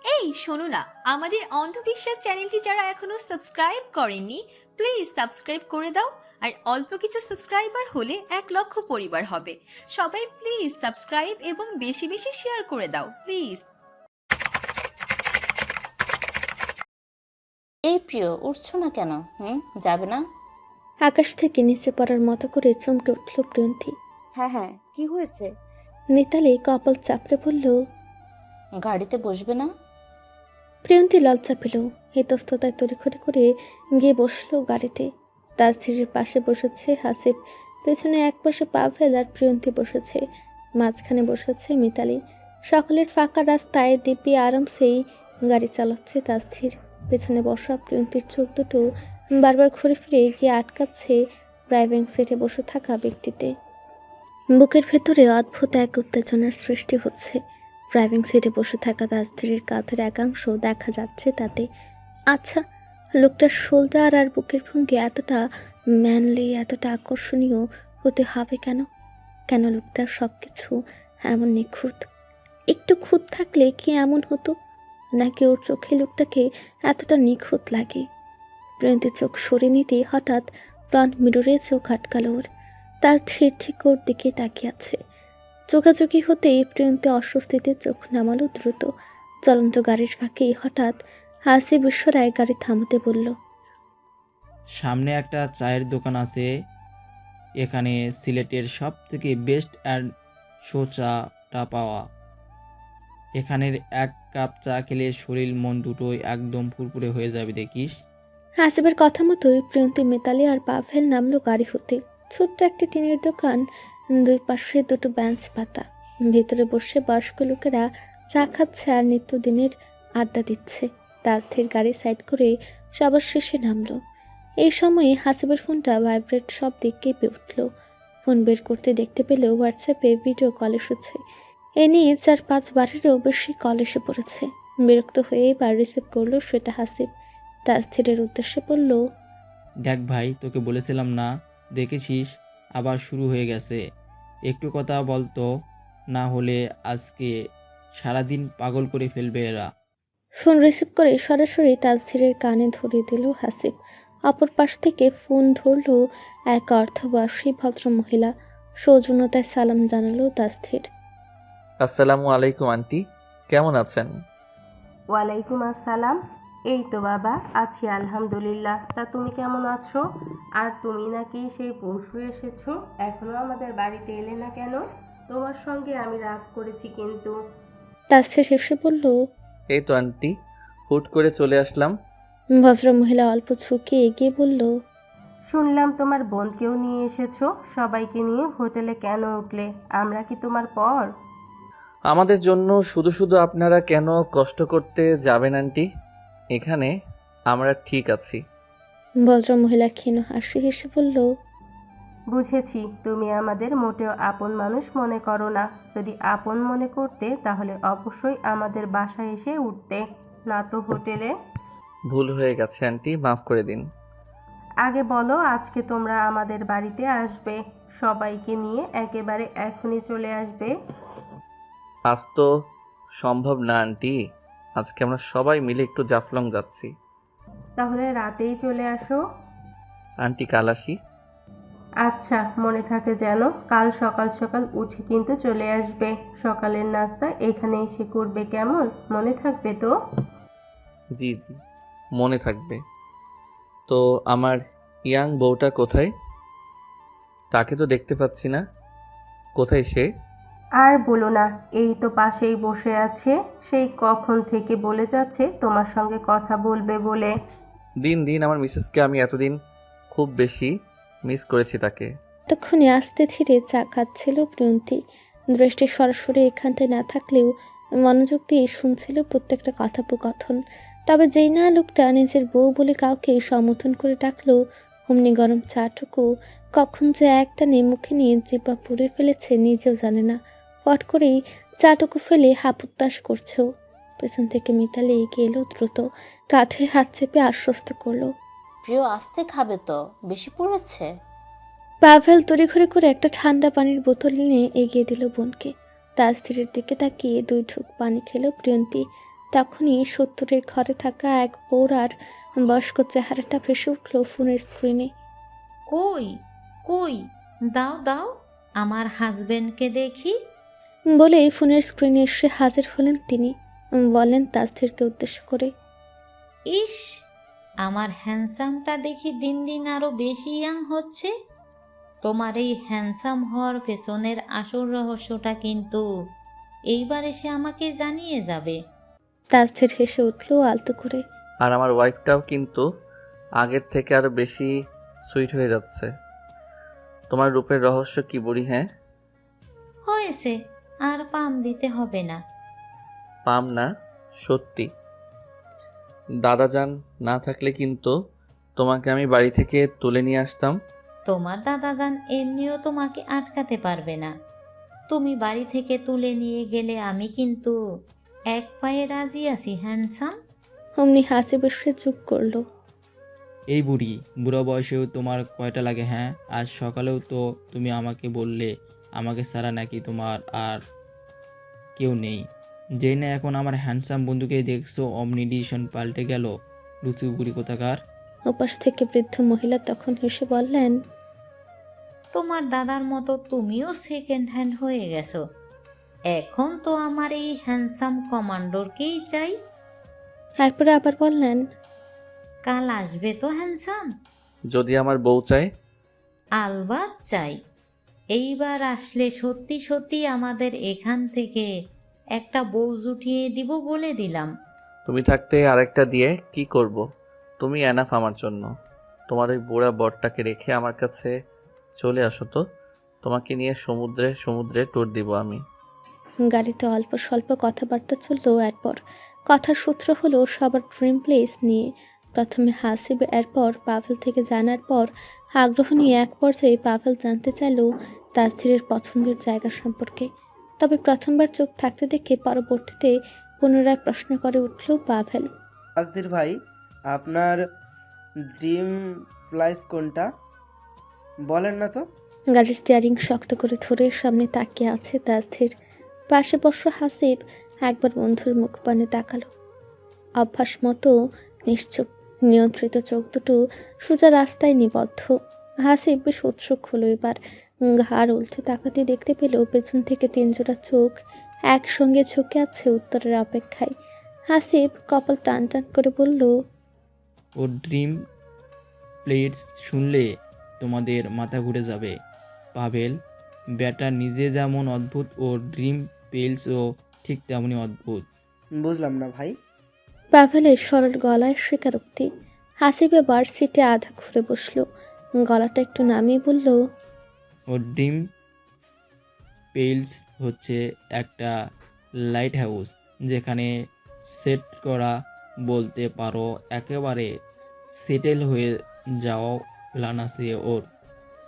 এই শোনো না, আমাদের অন্ধবিশ্বাস চ্যানেলটি যারা এখনো সাবস্ক্রাইব করেননি, প্লিজ সাবস্ক্রাইব করে দাও। আর অল্প কিছু সাবস্ক্রাইবার হলে 1 লক্ষ পরিবার হবে। সবাই প্লিজ সাবস্ক্রাইব এবং বেশি বেশি শেয়ার করে দাও প্লিজ। এই প্রিয়, উঠছো না কেন? যাবে না? আকাশ থেকে নিচে পড়ার মতো করে চমকে উঠল প্রিয়ন্তী। হ্যাঁ হ্যাঁ, কি হয়েছে? মিতালি কপাল চাপড়ে বলল। গাড়িতে বসবে না? প্রিয়ন্তী লজ্জা পেল। ইতস্ততায় তড়িঘড়ি করে গিয়ে বসলো গাড়িতে। তাজধীরের পাশে বসেছে হাসিব, পেছনে এক পাশে পাভেল আর প্রিয়ন্তী বসেছে, মাঝখানে বসেছে মিতালি। সকলের ফাঁকা রাস্তায় দিব্যি আরামসেই গাড়ি চালাচ্ছে তাজধীর। পেছনে বসা প্রিয়ন্তীর চোখ দুটো বারবার ঘুরে ফিরে গিয়ে আটকাচ্ছে ড্রাইভিং সিটে বসে থাকা ব্যক্তিতে। বুকের ভেতরে অদ্ভুত এক উত্তেজনার সৃষ্টি হচ্ছে। ড্রাইভিং সিটে বসে থাকা তাজধীরের কাঁধের একাংশ দেখা যাচ্ছে তাতে। আচ্ছা, লোকটার শোল্ডার আর বুকের ভঙ্গি এতটা ম্যানলি, এতটা আকর্ষণীয় হতে হবে কেন? কেন লোকটার সব কিছু এমন নিখুঁত? একটু খুঁত থাকলে কি এমন হতো? নাকি ওর চোখে লোকটাকে এতটা নিখুঁত লাগে? প্রিয়ন্তীর চোখ সরে নিতেই হঠাৎ ফ্রন্ট মিররে চোখ আটকালো ওর। তাজধীর ঠিক ওর দিকে তাকিয়ে আছে। চোখাচোখি হতেই প্রিয়ন্তী অস্বস্তিতে চোখ নামালো দ্রুত। চলন্ত গাড়ির ফাঁকেই হঠাৎ হাসি বিশ্বরায় গাড়ি থামাতে বলল। সামনে একটা চায়ের দোকান আছে, এখানে সিলেটের সব থেকে বেস্ট অ্যান্ড শো চাটা পাওয়া। এখানের 1 কাপ চা খেলে শরীর মন দুটোই একদম ফুরফুরে হয়ে যাবে দেখিস। হাসিবের কথা মতোই প্রিয়ন্তী, মিতালি আর পাভেল নামলো গাড়ি হতে। ছোট্ট একটি টিনের দোকান, দুই পাশে দুটো বেঞ্চ পাতা। ভেতরে বসে বয়স্ক লোকেরা চা খাচ্ছে আর নিত্যদিনের আড্ডা দিচ্ছে। তাজধীর গাড়ি সাইড করে সবার শেষে নামলো। এই সময়ে হাসিবের ফোনটা ভাইব্রেট শব্দে কেঁপে উঠল। ফোন বের করতে দেখতে পেলেও হোয়াটসঅ্যাপে ভিডিও কল এসেছে। এ নিয়ে 4-5 বারেরও বেশি কল এসে পড়েছে। বিরক্ত হয়ে এবার রিসিভ করলো সেটা হাসিব। তাজধীরের উদ্দেশ্যে বলল। দেখ ভাই, তোকে বলেছিলাম না, দেখেছিস আবার শুরু হয়ে গেছে। একটু কথা বলতো, না হলে আজকে সারাদিন পাগল করে ফেলবে এরা। ফোন রিসিভ করে সরাসরি তাজধীরের কানে ধরিয়ে দিল হাসিব। অপর পাশ থেকে ফোন ধরল এক অর্ধবয়সী ভদ্রমহিলা। সৌজন্যতায় সালাম জানালো তাজধীর। আসসালামু আলাইকুম আন্টি, কেমন আছেন? ওয়ালাইকুম আসসালাম। এই তো বাবা, আছি আলহামদুলিল্লাহ। তা তুমি কেমন আছো? আর তুমি নাকি সেই পরশু এসেছো, এখনো আমাদের বাড়িতে এলে না কেন? তোমার সঙ্গে আমি রাগ করেছি কিন্তু। তাজধীর হেসে বলল। এই তো আন্টি, হুট করে চলে আসলাম। ভদ্রমহিলা অল্প ঝুঁকে এগিয়ে বলল। শুনলাম তোমার বোনকেও নিয়ে এসেছো। সবাইকে নিয়ে হোটেলে কেন উঠলে? আমরা কি তোমার পর? আমাদের জন্য শুধু শুধু আপনারা কেন কষ্ট করতে যাবেন আন্টি? এখানে আমরা ঠিক আছি। ভদ্রমহিলা ক্ষীণ হাসি হেসে বলল। বুঝেছি, তুমি আমাদের মোটেও আপন মানুষ মনে করো না। যদি আপন মনে করতে তাহলে অবশ্যই আমাদের বাসায় এসে উঠতে, না তো হোটেলে। ভুল হয়ে গেছে আন্টি, মাফ করে দিন। আগে বলো, আজকে তোমরা আমাদের বাড়িতে আসবে? সবাইকে নিয়ে একেবারে এখনই চলে আসবে? আজ তো সম্ভব না আন্টি, আজকে আমরা সবাই মিলে একটু জাফলং যাচ্ছি। তাহলে রাতেই চলে আসো। আন্টি কাল আসি। আচ্ছা, মনে থাকে যেন। কাল সকাল সকাল উঠে কিন্তু চলে আসবে। সকালের নাস্তা এখানে এসে করবে, কেমন? মনে থাকবে তো? জি জি, মনে থাকবে। তো আমার ইয়াং বউটা কোথায়? তাকে তো দেখতে পাচ্ছি না, কোথায় সে? আর বলো না, এই তো পাশেই বসে আছে। সেই কখন থেকে বলে যাচ্ছে তোমার সঙ্গে কথা বলবে বলে। দিন দিন আমার মিসেসকে আমি এতদিন খুব বেশি মিস করেছি তাকে। ততক্ষণে আস্তে ধীরে চা খাচ্ছিল প্রিয়ন্তী। দৃষ্টি সরাসরি এখানটায় না থাকলেও মনোযোগ দিয়ে শুনছিল প্রত্যেকটা কথোপকথন। তবে যেই না লোকটা নিজের বউ বলে কাউকে সমর্থন করে ডাকলো, অমনি গরম চাটুকু কখন যে একটানে মুখে নিয়ে জিহ্বা পুড়ে ফেলেছে নিজেও জানে না। ফট করেই চাটুকু ফেলে হাপুত্তাস করছে ও। পেছন থেকে মিতালি এগিয়ে এলো দ্রুত, কাঁধে হাত চেপে আশ্বস্ত করলো। প্রিয়, আস্তে খাবে তো, বেশি পড়েছে। পাভেল তড়িঘড়ি করে একটা ঠান্ডা পানির বোতল নিয়ে এগিয়ে দিল বোনকে। তাজধীরের দিকে তাকিয়ে 2 ঢুক পানি খেল প্রিয়ন্তী। তখনই 70-এর ঘরে থাকা এক বউরার বয়স্ক চেহারাটা ভেসে উঠল ফোনের স্ক্রিনে। কই কই দাও দাও আমার হাজবেন্ডকে দেখি। বলে ফোনের স্ক্রিনে এসে হাজির হলেন তিনি। বলেন তাসদিরকে উদ্দেশ্য করে, ইস, আমার হ্যান্ডসামটা দেখি দিন দিন আরো বেশি ইয়াং হচ্ছে। তোমার এই হ্যান্ডসাম হওয়ার পেছনের আসল রহস্যটা কিন্তু এইবার এসে আমাকে জানিয়ে যাবে। তাসদির হেসে উঠল আলতো করে। আর আমার ওয়াইফটাও কিন্তু আগের থেকে আরও বেশি সুইট হয়ে যাচ্ছে। তোমার রূপের রহস্য কি বুড়ি? হ্যাঁ, হয়েছে, আর পাম দিতে হবে না। পাম না, সত্যি। দাদাজান না থাকলে কিন্তু তোমাকে আমি বাড়ি থেকে তুলে নিয়ে আসতাম। তোমার দাদাজান এমনিও তোমাকে আটকাতে পারবে না। তুমি বাড়ি থেকে তুলে নিয়ে গেলে আমি কিন্তু এক পায়ে রাজি আছি হ্যান্ডসাম। অমনি হাসি বসে চুপ করলো। এই বুড়ি, বুড়ো বয়সেও তোমার কয়টা লাগে? হ্যাঁ, আজ সকালেও তো তুমি আমাকে বললে আমাকে ছাড়া নাকি তোমার আর কেউ নেই। যেই না এখন আমার হ্যান্ডসাম বন্ধুকে দেখছো অমনি ডিসিশন পাল্টে গেল। লুচু বুড়ি কোথাকার। ওপাশ থেকে বৃদ্ধ মহিলা তখন হেসে বললেন, তোমার দাদার মতো তুমিও সেকেন্ড হ্যান্ড হয়ে গেছো। এখন তো আমার এই হ্যান্ডসাম কমান্ডোরকেই চাই। তারপরে আবার বললেন, কাল আসবে তো হ্যান্ডসাম? যদি আমার বউ চায়। আলবাত চাই। এইবার আসলে সত্যি সত্যি আমাদের এখান থেকে একটা বউ জুটিয়ে দিব বলে দিলাম। তুমি থাকতে আরেকটা দিয়ে কি করব? তুমি এনাফ আমার জন্য। তোমার ওই বুড়া বরটাকে রেখে আমার কাছে চলে আসো তো। তোমাকে নিয়ে সমুদ্রে সমুদ্রে ট্যুর দিব আমি। গাড়িতে অল্প স্বল্প কথাবার্তা চললো। এরপর কথার সূত্র হলো সবার ড্রিম প্লেস নিয়ে। প্রথমে হাসিব, এরপর পাভেল থেকে জানার পর আগ্রহ নিয়ে এক পর্যায়ে পাভেল জানতে চাইল তাসদিরের পছন্দের জায়গা সম্পর্কে। তবে প্রথমবার চুপ থাকতে দেখে পরবর্তীতে পুনরায় প্রশ্ন করে উঠল পাভেল। তাসদির ভাই, আপনার ড্রিম প্লেস কোনটা বলেন না তো? গাড়ির স্টিয়ারিং শক্ত করে ধরে সামনে তাকিয়ে আছে তাসদির। পাশে বসা হাসিব একবার বন্ধুর মুখপানে তাকালো। অভ্যাস মতো নিশ্চুপ, নিয়ন্ত্রিত চোখ দুটো সোজা রাস্তায় নিবদ্ধ। হাসিব বেশ উৎসুক হলো এবার। ঘাড় উল্টে তাকাতে দেখতে পেল পেছন থেকে 3 জোড়া চোখ একসঙ্গে ঝুঁকে আছে উত্তরের অপেক্ষায়। হাসিব কপাল টান টান করে বলল, ওর ড্রিম প্লেটস শুনলে তোমাদের মাথা ঘুরে যাবে। পাভেল ব্যাটা নিজে যেমন অদ্ভুত, ওর ড্রিম পেলসও ঠিক তেমনই অদ্ভুত। বুঝলাম না ভাই। পাভেলের সরল গলায় স্বীকারোক্তি। হাসিব এবার সিটে আধা ঘুরে বসলো। গলাটা একটু নামিয়ে বলল, ওর ড্রিম পেলস হচ্ছে একটা লাইট হাউস, যেখানে সেট করা বলতে পারো একেবারে সেটেল হয়ে যাওয়া প্ল্যান আছে ওর।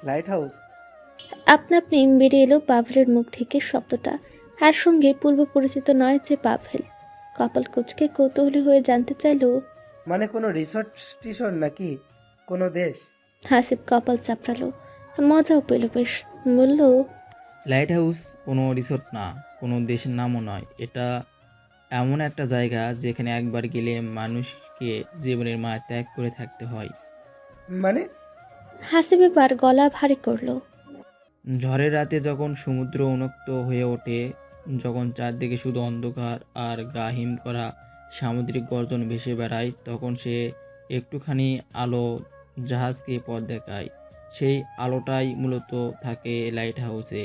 Light house? আপনা আপনি বেরিয়ে এলো পাভেলের মুখ থেকে শব্দটা। আর সঙ্গে পূর্ব পরিচিত নয় যে পাভেল। কপাল কুঁচকে কৌতূহলী হয়ে জানতে চাইল, মানে কোনো রিসর্ট স্টেশন নাকি কোনো দেশ? হাসিব কপাল চাপড়ালো। মজাও পেল বেশ। বলল, লাইট হাউস কোনো রিসোর্ট না, কোনো দেশের নামও নয়। এটা এমন একটা জায়গা যেখানে একবার গেলে মানুষকে জীবনের মায়া ত্যাগ করে থাকতে হয়। মানে? হাসিব এবার গলা ভারী করলো। ঝড়ের রাতে যখন সমুদ্র উন্মুক্ত হয়ে ওঠে, যখন চারদিকে শুধু অন্ধকার আর গা হিম করা সামুদ্রিক গর্জন ভেসে বেড়ায়, তখন সে একটুখানি আলো জাহাজকে পথ দেখায়। সেই আলোটাই মূলত থাকে লাইট হাউসে।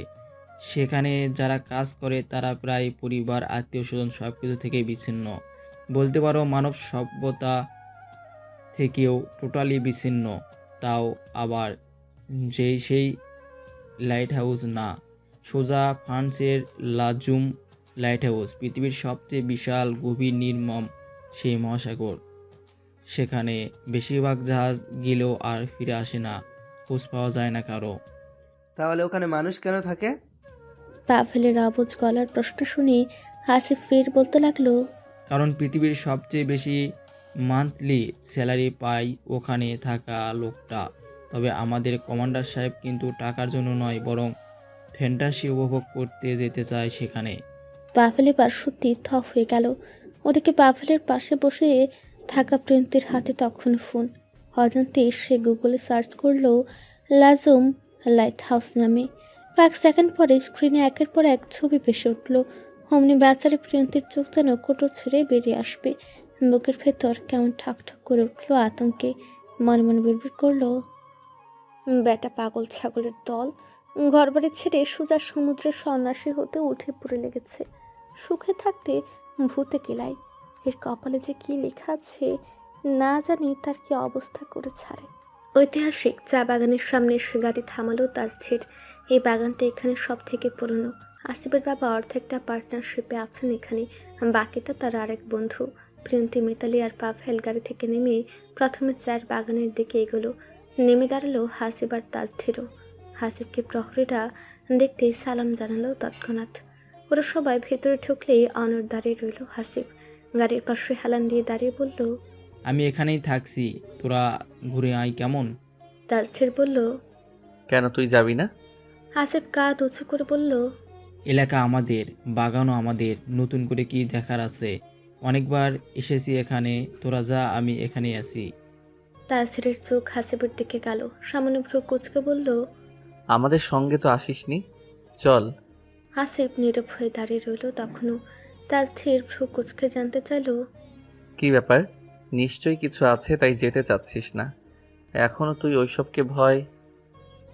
সেখানে যারা কাজ করে তারা প্রায় পরিবার, আত্মীয় স্বজন সব কিছু থেকে বিচ্ছিন্ন। বলতে পারো মানব সভ্যতা থেকেও টোটালি বিচ্ছিন্ন। তাও আবার সেই লাইট হাউস না, সোজা ফ্রান্সের লাজুম লাইট হাউস, পৃথিবীর সবচেয়ে বিশাল গভীর নির্মম সেই মহাসাগর। সেখানে বেশিরভাগ জাহাজ গেলেও আর ফিরে আসে না, খোঁজ পাওয়া যায় না কারো। তাহলে ওখানে মানুষ কেন থাকে? পাভেলের অবুঝ গলার প্রশ্ন শুনে হাসিব ফের বলতে লাগলো, কারণ পৃথিবীর সবচেয়ে বেশি মান্থলি স্যালারি পায় ওখানে থাকা লোকটা। তবে আমাদের কমান্ডার সাহেব কিন্তু টাকার জন্য নয়, বরং ফ্যান্টাসি উপভোগ করতে যেতে চায় সেখানে। পাভেল এবার সত্যি থ হয়ে গেল। ওদিকে পাভেলের পাশে বসে থাকা প্রিয়ন্তীর হাতে তখন ফোন। অজান্তে সে গুগলে সার্চ করলো লাজুম লাইট হাউস নামে। কয়েক সেকেন্ড পরে স্ক্রিনে একের পর এক ছবি ভেসে উঠল। অমনি বেচারি প্রিয়ন্তীর চোখ যেন কোটর ছেড়ে বেরিয়ে আসবে। বুকের ভেতর কেমন ঠাকঠাক করে উঠল আতঙ্কে। মনে মনে বিড়বিড় করলো, বেটা পাগল ছাগলের দল, ঘরবাড়ি ছেড়ে সোজা সমুদ্রের সন্ন্যাসী হতে উঠে পড়ে লেগেছে। সুখে থাকতে ভূতে কেলাই। এর কপালে যে কি লেখা আছে না জানি তার কি অবস্থা করে ছাড়ে। ঐতিহাসিক চা বাগানের সামনে এসে গাড়ি থামালো তাজধীর। এই বাগানটা এখানে সব থেকে পুরনো। আসিফের বাবা অর্ধেকটা পার্টনারশিপে আছেন এখানে, বাকিটা তার আরেক বন্ধু। প্রিয়ন্তী, মিতালি আর পাভেল গাড়ি থেকে নেমে প্রথমে চার বাগানের দিকে এগোলো। নেমে দাঁড়ালো হাসিব আর তাজধীরও। হাসিবকে প্রহরীরা দেখতেই সালাম জানালো তৎক্ষণাৎ। ওরা সবাই ভেতরে ঢুকলেই অনড় দাঁড়িয়ে রইল হাসিব। গাড়ির পাশে হেলান দিয়ে দাঁড়িয়ে বলল, আমি এখানেই থাকছি, তোরা ঘুরে আয় কেমন? তাজধীর বলল। কেন, তুই যাবি না? হাসিব কাঁধ উঁচু করে বলল, এলাকা আমাদের, বাগানও আমাদের, নতুন করে কি দেখার আছে? অনেকবার এসেছি এখানে, তোরা যা, আমি এখানেই আছি। তাজধীরের চোখ হাসিবের দিকে গেল। সামান্য ভ্রু কুচকে বলল, আমাদের সঙ্গে তো আসিসনি, চল। হাসিব নীরব হয়ে দাঁড়িয়ে রইল তখনও। তাজধীর ভ্রু কুচকে জানতে চাইল, কি ব্যাপার? নিশ্চয়ই কিছু আছে তাই যেতে চাচ্ছিস না। এখনো তুই ওইসবকে ভয়?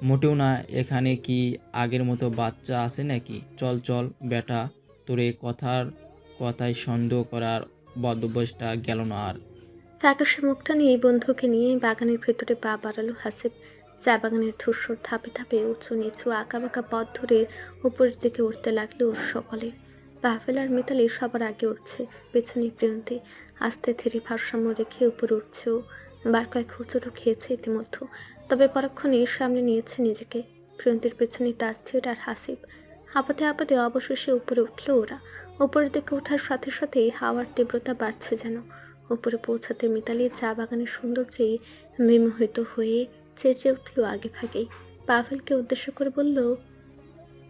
মোটেও না। এখানে কি আগের মতো বাচ্চা আছে নাকি? চল চল বেটা, তোরে কথায় সন্দেহ করার বদভ্যাসটা গেল না আর। ফ্যাকাশে মুখটা নিয়ে বন্ধুকে নিয়ে বাগানের ভেতরে পা বাড়ালো হাসিব। চা বাগানের ধূসর ধাপে ধাপে উঁচু নিচু আঁকাবাঁকা পথ ধরে উপরের দিকে উঠতে লাগলো ওর সকলে। পাভেল আর মিতালি সবার আগে উঠছে, পেছনে প্রিয়ন্তী। আস্তে ধীরে ভারসাম্য রেখে উপরে উঠছেও। বার কয়েক হুঁচড়ও খেয়েছে ইতিমধ্যে, তবে পরক্ষণে সামনে নিয়েছে নিজেকে। প্রিয়ন্তীর পেছনে তাজধীর আর হাসিব। হাঁপাতে হাঁপাতে অবশেষে উপরে উঠলো ওরা। উপরের দিকে ওঠার সাথে সাথে হাওয়ার তীব্রতা বাড়ছে যেন। উপরে পৌঁছাতে মিতালি চা বাগানের সৌন্দর্যেই বিমোহিত হয়ে চেঁচে উঠল আগে ভাগেই। পাভেলকে উদ্দেশ্য করে বলল,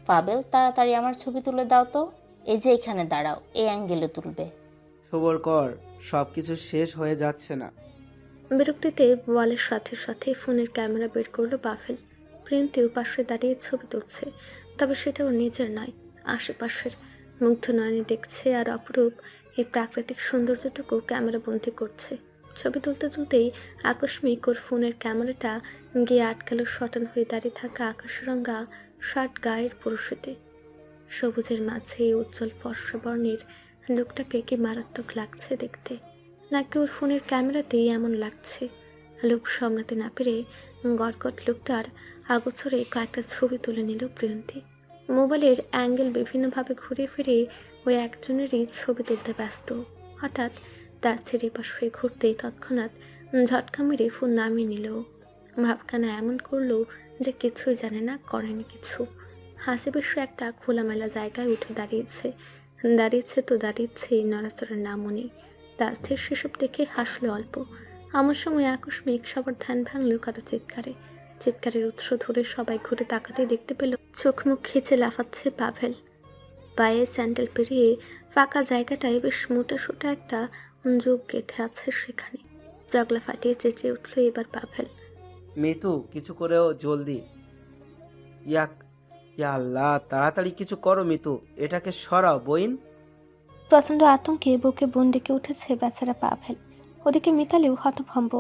পাবেল, তাড়াতাড়ি আমার ছবি তুলে দাও তো। এই যে এখানে দাঁড়াও, এই অ্যাঙ্গেলে তুলবে। সবর কর, সব কিছু শেষ হয়ে যাচ্ছে না। বিরক্তিতে বলার সাথে সাথে ফোনের ক্যামেরা বের করলো পাভেল। প্রিয়ন্তীও পাশে দাঁড়িয়ে ছবি তুলছে, তবে সেটা ওর নিজের নয়, আশেপাশের। মুগ্ধ নয়নে দেখছে আর অপরূপ এই প্রাকৃতিক সৌন্দর্যটুকু ক্যামেরা বন্দি করছে। ছবি তুলতে তুলতেই আকস্মিক ওর ফোনের ক্যামেরাটা গিয়ে আটকালো শটান হয়ে দাঁড়িয়ে থাকা আকাশরঙা শার্ট গায়ের পুরুষেতে। সবুজের মাঝে এই উজ্জ্বল ফর্সা বর্ণের লোকটাকে কি মারাত্মক লাগছে দেখতে, নাকি ওর ফোনের ক্যামেরাতেই এমন লাগছে? লোক সামলাতে না পেরে গটগট লোকটার আগোছরে কয়েকটা ছবি তুলে নিল প্রিয়ন্তী। মোবাইলের অ্যাঙ্গেল বিভিন্নভাবে ঘুরে ফিরে ওই একজনেরই ছবি তুলতে ব্যস্ত। হঠাৎ তাজধীর এপাশ হয়ে ঘুরতেই তৎক্ষণাৎ ঝটকা মেরে ফোন নামিয়ে নিল। ভাবখানা এমন করলো যে কিছুই জানে না, করেনি কিছু। হাসিবের সে একটা খোলামেলা জায়গায় উঠে দাঁড়িয়েছে, নড়াচড়ার নামও নেই। তাজধীর সেসব দেখে হাসলো অল্প। আমার সময় আকস্মিক সবার ধ্যান ভাঙল কারো চিৎকারের উৎস ধরে সবাই ঘুরে তাকাতে দেখতে পেল চোখ মুখ খিচে লাফাচ্ছে পাভেল। পায়ে স্যান্ডেল পেরিয়ে ফাঁকা জায়গাটায় বেশ মোটাসোটা একটা যোগ গেঁথে আছে সেখানে। জগলা ফাটিয়ে চেঁচিয়ে উঠল এবার পাভেল, মিতু, কিছু করেও জলদি। ইয়া আল্লাহ, তাড়াতাড়ি কিছু করো মিতু, এটাকে সরাও বইন। প্রচণ্ড আতঙ্কে বুকে বোন ডেকে উঠেছে বেচারা পাভেল। ওদিকে মিতালিও হতভম্ব।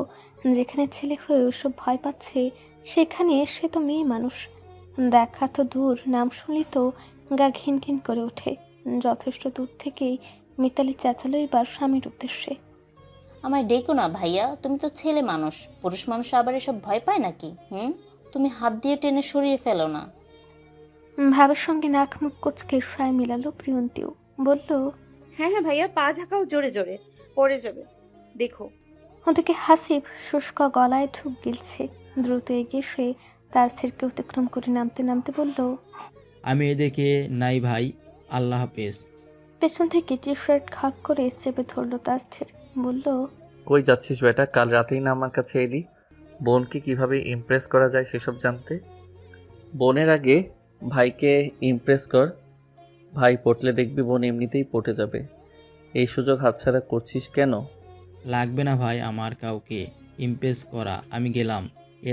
যেখানে ছেলে হয়ে ওসব ভয় পাচ্ছে, সেখানে সে তো মেয়ে মানুষ। দেখা তো দূর, নাম শুনলেই তো গা ঘিন ঘিন করে ওঠে। যথেষ্ট দূর থেকেই মিতালি চেঁচালো এবার স্বামীর উদ্দেশ্যে, আমায় ডেকো না ভাইয়া, তুমি তো ছেলে মানুষ। পুরুষ মানুষ আবার এসব ভয় পায় নাকি? তুমি হাত দিয়ে টেনে সরিয়ে ফেলো না। ভাবের সঙ্গে নাক মুখ কুচকে সায় মিলালো প্রিয়ন্তীও। বলল, হ্যাঁ হ্যাঁ ভাইয়া, পা ঝাঁকাও জোরে জোরে, পড়ে যাবে দেখো। ওদিকে হাসিব শুষ্ক গলায় ঢুক গিলছে। দ্রুত এগিয়ে সে তাজধীরকে অতিক্রম করে নামতে নামতে বলল, আমি এদেরকে নাই ভাই, আল্লাহ হাফেজ। পেছন থেকে টি শার্ট খাপ করে চেপে ধরল তাজধীর। বলল, কই যাচ্ছিস বেটা? কাল রাতেই না আমার কাছে এলি বোনকে কিভাবে ইমপ্রেস করা যায় সেসব জানতে। বোনের আগে ভাইকে ইমপ্রেস কর, ভাই পটলে দেখবি বোন এমনিতেই পটে যাবে। এই সুযোগ হাতছাড়া করছিস কেন? লাগবে না ভাই আমার কাউকে ইমপ্রেস করা, আমি গেলাম।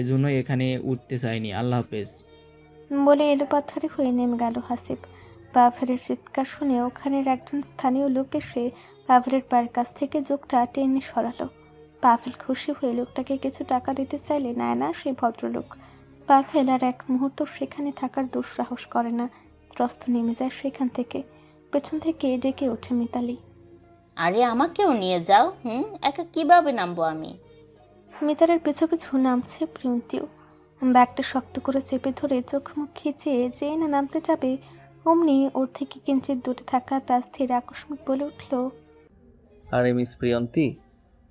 এজন্যই এখানে উঠতে চাইনি। আল্লাহ হাফেজ। বলে এলো পাথারে হয়ে নেমে গেল হাসিব। পাভেলের চিৎকার শুনে ওখানের একজন স্থানীয় লোক এসে পাভেলের পায়ের কাছ থেকে চোখটা টেনে সরালো। পাভেল খুশি হয়ে লোকটাকে কিছু টাকা দিতে চাইলে নেয় না সেই ভদ্রলোক। পাভেল আর এক মুহূর্ত সেখানে থাকার দুঃসাহস করে না, ত্রস্ত নেমে যায় সেখান থেকে। পেছন থেকে ডেকে ওঠে মিতালি। আরে আমাকেও নিয়ে যাও। একা কিভাবে নামবো আমি? মিতালের পিছু পিছু নামছে প্রিয়ন্তীও। ব্যাগটা শক্ত করে চেপে ধরে চোখ মুখ খিচিয়ে যেই না নামতে যাবে অমনি ওর থেকে কিঞ্চিত দূরে থাকা তাসথির আকস্মিক বলে উঠল, আরে মিস প্রিয়ন্তী,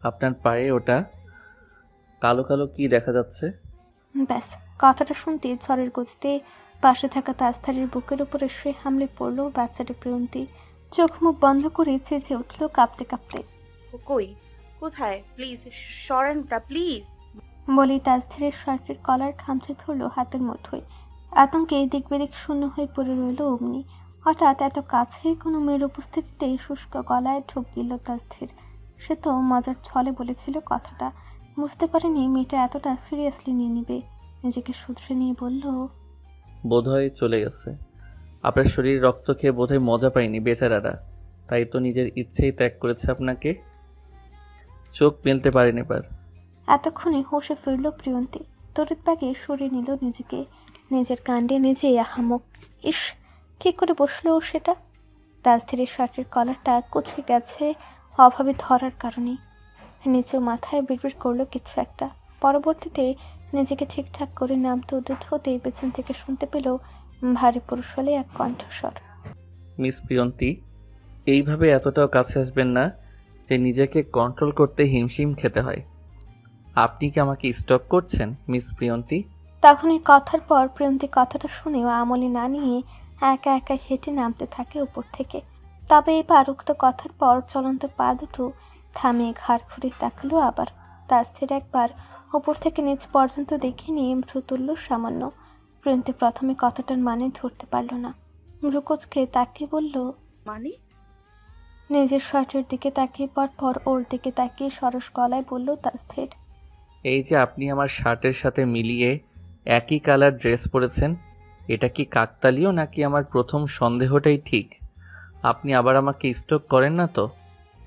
আপনার পায়ে ওটা কালো কালো কি দেখা যাচ্ছে? ব্যাস কথাটা শুনতে ঝড়ের গতিতে পাশে থাকা তাজধারীর বুকের উপরে শুয়ে হামলে পড়ল বাচ্চাটা প্রিয়ন্তী। চোখ মুখ বন্ধ করে চেঁচে উঠল কাঁপতে কাঁপতে। কই, কোথায়? প্লিজ সরেনটা, প্লিজ। বলেই তাজধারের শার্টের কলার খামচে ধরল হাতের মুঠোয়। আতঙ্কে দিক বেদিক শূন্য হয়ে পড়ে রইল অমনি। হঠাৎ এত কাছে কোনো মেয়ের উপস্থিতিতে শুষ্ক গলায় ঢোক গেল তাজধীর। সে তো মজার ছলে বলেছিল কথাটা, বুঝতে পারেনি মেয়েটা এতটা সিরিয়াসলি নিয়ে নিবে। নিজেকে শুধরে নিয়ে বলল, বোধহয় চলে গেছে। আপনার শরীর রক্ত খেয়ে বোধহয় মজা পায়নি বেচারারা, তাই তো নিজের ইচ্ছেই ত্যাগ করেছে আপনাকে। চোখ মেলতে পারেন এবার। এতক্ষণে হোশে ফিরল প্রিয়ন্তী। তড়িৎ ব্যাগে সরিয়ে নিল নিজেকে। নিজের কাণ্ডে নিজেই আহামক। ইস, কী করে বসলো ও সেটা? তাজধীরের শার্টের কলারটা কুচকে গেছে অভাবে ধরার কারণে। নিচেও মাথায় বিড়বিড় করলো কিছু একটা। পরবর্তীতে নিজেকে ঠিকঠাক করে নামতে উদ্যত হতেই পেছন থেকে শুনতে পেল ভারী পুরুষ হলে এক কণ্ঠস্বর। মিস প্রিয়ন্তী, এইভাবে এতটাও কাছে আসবেন না যে নিজেকে কন্ট্রোল করতে হিমশিম খেতে হয়। আপনি কি আমাকে স্টক করছেন মিস প্রিয়ন্তী? তখন এই কথার পর প্রিয়ন্তী কথাটা শুনেও আমলে না নিয়ে একা একা হেঁটে নামতে থাকে উপর থেকে। তবে এবার উক্ত কথার পর চলন্ত পা দুটো থামিয়ে ঘাড় ঘুরে তাকালো আবার। তাজধীর একবার উপর থেকে নিচ পর্যন্ত দেখে নিয়ে ভ্রু তুলল সামান্য। প্রিয়ন্তী প্রথমে কথাটার মানে ধরতে পারল না। ভ্রুকুচকে তাকিয়ে বলল, মানে? নিজের শার্টের দিকে তাকিয়ে পর ওর দিকে তাকিয়ে সরস গলায় বলল তাজধীর, এই যে আপনি আমার শার্টের সাথে মিলিয়ে একই কালার ড্রেস পরেছেন, এটা কি কাকতালীয় নাকি আমার প্রথম সন্দেহটাই ঠিক? আপনি আবার আমাকে স্টক করেন না তো?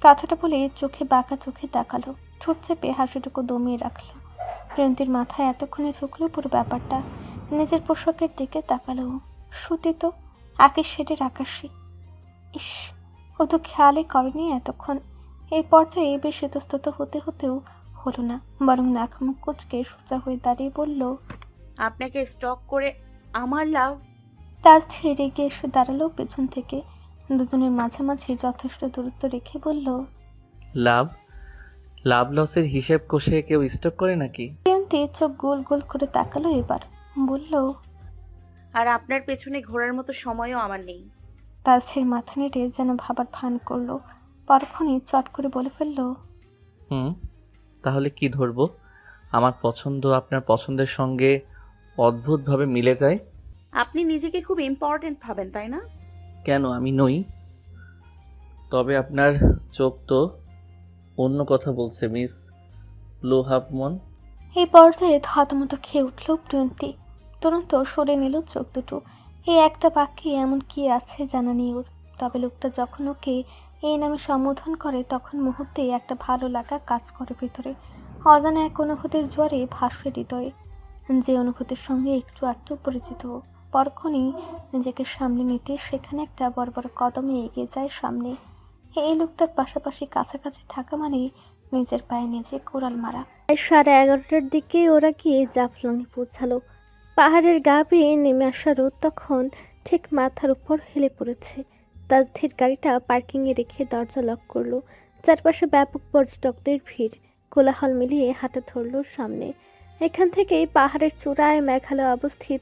কথাটা বলে চোখে বাঁকা চোখে তাকালো, ঠোঁট চেপে হাসিটুকু দমিয়ে রাখলো। প্রিয়ন্তীর মাথায় এতক্ষণে ঢুকলো পুরো ব্যাপারটা। নিজের পোশাকের দিকে তাকালো। সুতি তো, আকাশ শেডের আকাশি। ইস, ও তো খেয়ালই করেনি এতক্ষণ। এই পর্যায়ে বেশ ইতস্তত হতে হতেও হলো না, বরং নাক মুখ কুচকে সোজা হয়ে দাঁড়িয়ে বলল, আপনাকে স্টক করে আমার লাভ? তাজধীর এগিয়ে এসে দাঁড়ালো পেছন থেকে। দুজনের মাঝামাঝি যথেষ্ট দূরত্ব রেখে বলল, লাভ লসের হিসেব কষে কেউ স্টক করে নাকি? প্রিয়ন্তী চোখ গোল গোল করে তাকালো এবার। বলল, আর আপনার পেছনে ঘোরার মতো সময়ও আমার নেই। তাজধীর মাথা নেড়ে যেন ভাবার ভান করলো। পরক্ষণে চট করে বলে ফেলল, তাহলে কি ধরবো? আমার পছন্দ আপনার পছন্দের সঙ্গে অদ্ভুতভাবে মিলে যায়। আপনি নিজেকে খুব ইম্পর্ট্যান্ট ভাবেন, তাই না? কেন, আমি নই? তবে আপনার চোখ তো অন্য কথা বলছে মিস লোহাবমন। এই পর্যায়ে থতমত খেয়ে উঠল প্রিয়ন্তী। তুরন্ত সরে নিল চোখ দুটো। এই একটা বাক্যে এমন কি আছে জানা নেই ওর। তবে লোকটা যখন ওকে এই নামে সম্বোধন করে তখন মুহূর্তেই একটা ভালো লাগা কাজ করে ভিতরে। অজানা এক অনুভূতির জোয়ারে ভাসে হৃদয়ে, যে অনুভূতির সঙ্গে একটু আধটু পরিচিত। পরক্ষণেই নিজেকে সামনে নিতে সেখানে একটা বড় বড় কদমে এগিয়ে যায় সামনে। এই লোকটার পাশাপাশি কাছাকাছি থাকা মানে নিজের পায়ে নিজে কোরাল মারা। 11:30টার দিকে ওরা গিয়ে জাফলংয়ে পৌঁছালো। পাহাড়ের গা বেয়ে নেমে আসা রোদ তখন ঠিক মাথার উপর হেলে পড়েছে। তাজধীর গাড়িটা পার্কিংয়ে রেখে দরজা লক করলো। চারপাশে ব্যাপক পর্যটকদের ভিড়। কোলাহল মিলিয়ে হাঁটা ধরলো সামনে। এখান থেকেই পাহাড়ের চূড়ায় মেঘালয় অবস্থিত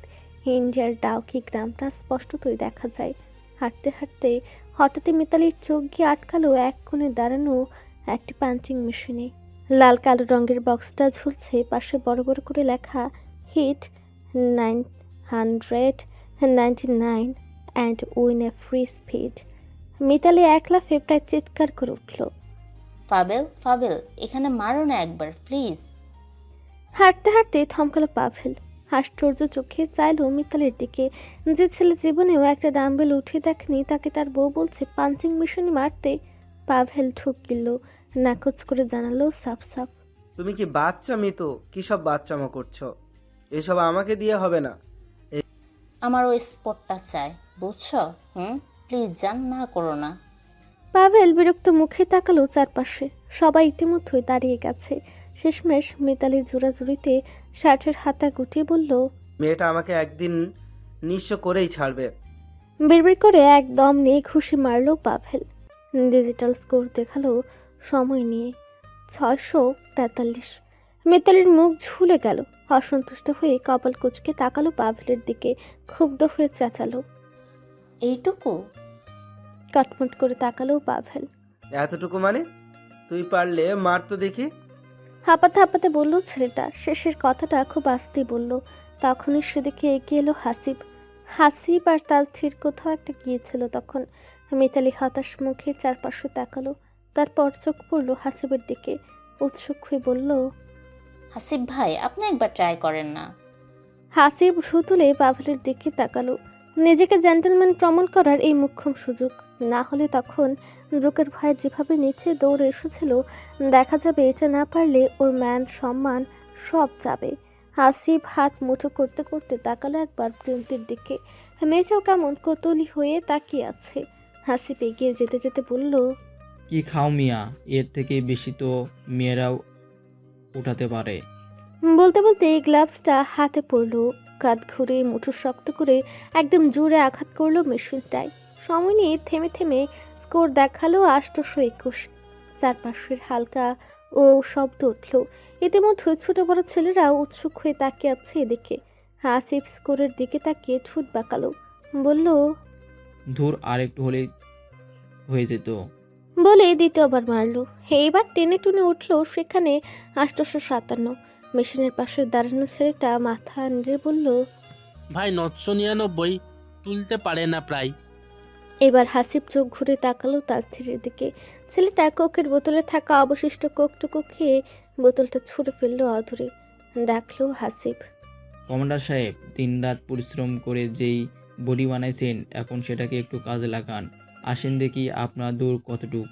ইন্ডিয়ার ডাউকি গ্রামটা স্পষ্টতই দেখা যায়। হাঁটতে হাঁটতে হঠাৎই মিতালির চোখ গিয়ে আটকালো এক কোণে দাঁড়ানো একটি পাঞ্চিং মেশিনে। লাল কালো রঙের বক্সটা ঝুলছে, পাশে বড় বড় করে লেখা hit 999 and win a free speed. Mitali এক লাফে প্রায় চিৎকার করে উঠল। ফাবেল ফাবেল, এখানে মারো না একবার প্লিজ। হাঁটতে হাঁটতে থমকালো পাভেল। আশ্চর্য চোখে চাইল মিতালির দিকে। যে ছেলে জীবনেও একটা ডাম্বেল উঠে দেখেনি, তাকে তার বউ বলছে পাঞ্চিং মেশিনে মারতে। পাভেল ঠুক গিলল, নাকচ করে জানালো সাফ সাফ, তুমি কি বাচ্চা মিতু? কি সব বাচ্চামো করছো? এসব আমাকে দিয়ে হবে না। আমার ওই স্পটটা চাই, বুঝছো? প্লিজ জান, না করো না। পাভেল বিরক্ত মুখে তাকালো চারপাশে। সবাই ইতিমধ্যেই দাঁড়িয়ে গেছে। শেষমেশ মিতালির জোড়াজুড়িতে শার্টের হাতা গুটিয়ে বলল, মেয়েটা আমাকে একদিন নিঃস্ব করেই ছাড়বে। বিড়বিড় করে একদম নিয়ে খুশি মারল পাভেল। ডিজিটাল স্কোর দেখালো সময় নিয়ে 643। মিতালির মুখ ঝুলে গেল। অসন্তুষ্ট হয়ে কপাল কুচকে তাকালো পাভেলের দিকে। ক্ষুব্ধ হয়ে চেঁচালো, এইটুকু? কটমট করে তাকালো পাভেল। এতটুকু মানে? তুই পারলে মার তো দেখি। হাঁপাতে হাঁপাতে বলল ছেলেটা। শেষের কথাটা খুব আস্তেই বলল। তখনই সেদিকে এগিয়ে এলো হাসিব। হাসিব আর তাজধীর কোথাও একটা গিয়েছিল তখন। মিতালি হতাশ মুখে চারপাশে তাকালো। তারপর চোখ পড়ল হাসিবের দিকে। উৎসুক হয়ে বলল, হাসিব ভাই, আপনি একবার ট্রাই করেন না? হাসিব ভ্রু তুলে পাভেলের দিকে তাকালো। নিজেকে জেন্টলম্যান প্রমাণ করার এই মোক্ষম সুযোগ। না হলে তখন জোকের ভয়ে যেভাবে নিচে দৌড়ে এসেছিল, দেখা যাবে এটা না পারলে ওর ম্যান সম্মান সব যাবে। হাসিব হাত মুঠো করতে করতে তাকালো একবার প্রিয়ন্তীর দিকে। মেয়েটাও কেমন কৌতূহলী হয়ে তাকিয়ে আছে। হাসিব এগিয়ে যেতে যেতে বলল, কি খাও মিয়া? এর থেকে বেশি তো মেয়েরাও উঠাতে পারে। বলতে বলতে গ্লাভসটা হাতে পড়লো। কাঁধ ঘুরে মুঠো শক্ত করে একদম জোরে আঘাত করলো মেশিনটায়। সময় নিয়ে থেমে থেমে স্কোর দেখালো 821। চারপাশের হালকা ও শব্দ উঠল। ইতিমধ্যে ছোট বড় ছেলেরাও উৎসুক হয়ে তাকিয়ে আছে এদিকে। হাসিব স্কোরের দিকে তাকিয়ে ঠোঁট বাঁকালো, বলল, ধুর, আরেকটু হলেই হয়ে যেত। বলে দ্বিতীয়বার মারলো। এইবার টেনে টুনে উঠল সেখানে 857। মেশিনের পাশে দাঁড়ানো ছেলেটা মাথা নেড়ে বলল, ভাই 999 তুলতে পারে না প্রায়। এবার হাসিব চোখ ঘুরে তাকালো তাজধীরের দিকে। ছেলেটা কোকের বোতলে থাকা অবশিষ্ট কোকটুকু খেয়ে বোতলটা ছুঁড়ে ফেললো অধরে। ডাকলো হাসিব। কমান্ডার সাহেব, দিনরাত পরিশ্রম করে যেই বডি বানাইছেন, এখন সেটাকে একটু কাজে লাগান। আসেন দেখি আপনার দূর কতটুক।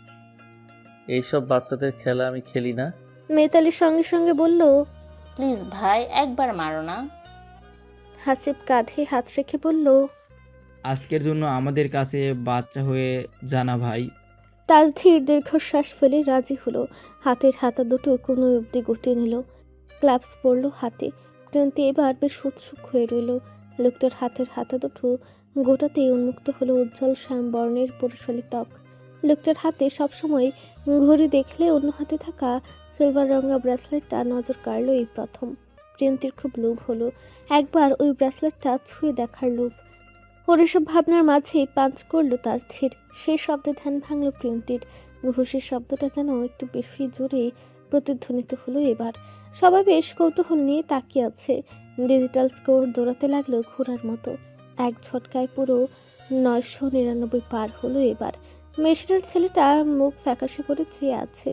এইসব বাচ্চাদের খেলা আমি খেলি না। মেতালির সঙ্গে সঙ্গে বলল, প্লিজ ভাই, একবার মারো না। হাসিব কাঁধে হাত রেখে বলল, আজকের জন্য আমাদের কাছে বাচ্চা হয়ে জানা ভাই। তাজধীর দীর্ঘশ্বাস ফেলে রাজি হলো। হাতের হাতা দুটো কোনো অবধি গুটিয়ে নিল। গ্লাভস পরলো হাতে। প্রিয়ন্তী এবার বেশ উৎসুক হয়ে রইল। লোকটার হাতের হাতা দুটো গোটাতেই উন্মুক্ত হলো উজ্জ্বল শ্যাম বর্ণের পুরুষালী ত্বক। লোকটার হাতে সবসময় ঘড়ি দেখলে অন্য হাতে থাকা সিলভার রঙা ব্রেসলেটটা নজর কাড়ল এই প্রথম। প্রিয়ন্তীর খুব লোভ হলো একবার ওই ব্রেসলেটটা ছুঁয়ে দেখার লোভ। ওর এসব ভাবনার মাঝে পাঞ্চ করলো তাজধীর। সেই শব্দে ধ্যান ভাঙল প্রিয়ন্তীর। ঘুষির শব্দটা যেন একটু বেশি জোরে প্রতিধ্বনিত হলো এবার। সবাই বেশ কৌতূহল নিয়ে তাকিয়ে আছে। ডিজিটাল স্কোর দৌড়াতে লাগলো ঘোড়ার মতো। এক ঝটকায় পুরো 999 পার হলো এবার। মেশিনের ছেলেটা মুখ ফ্যাকাশে করে চেয়ে আছে।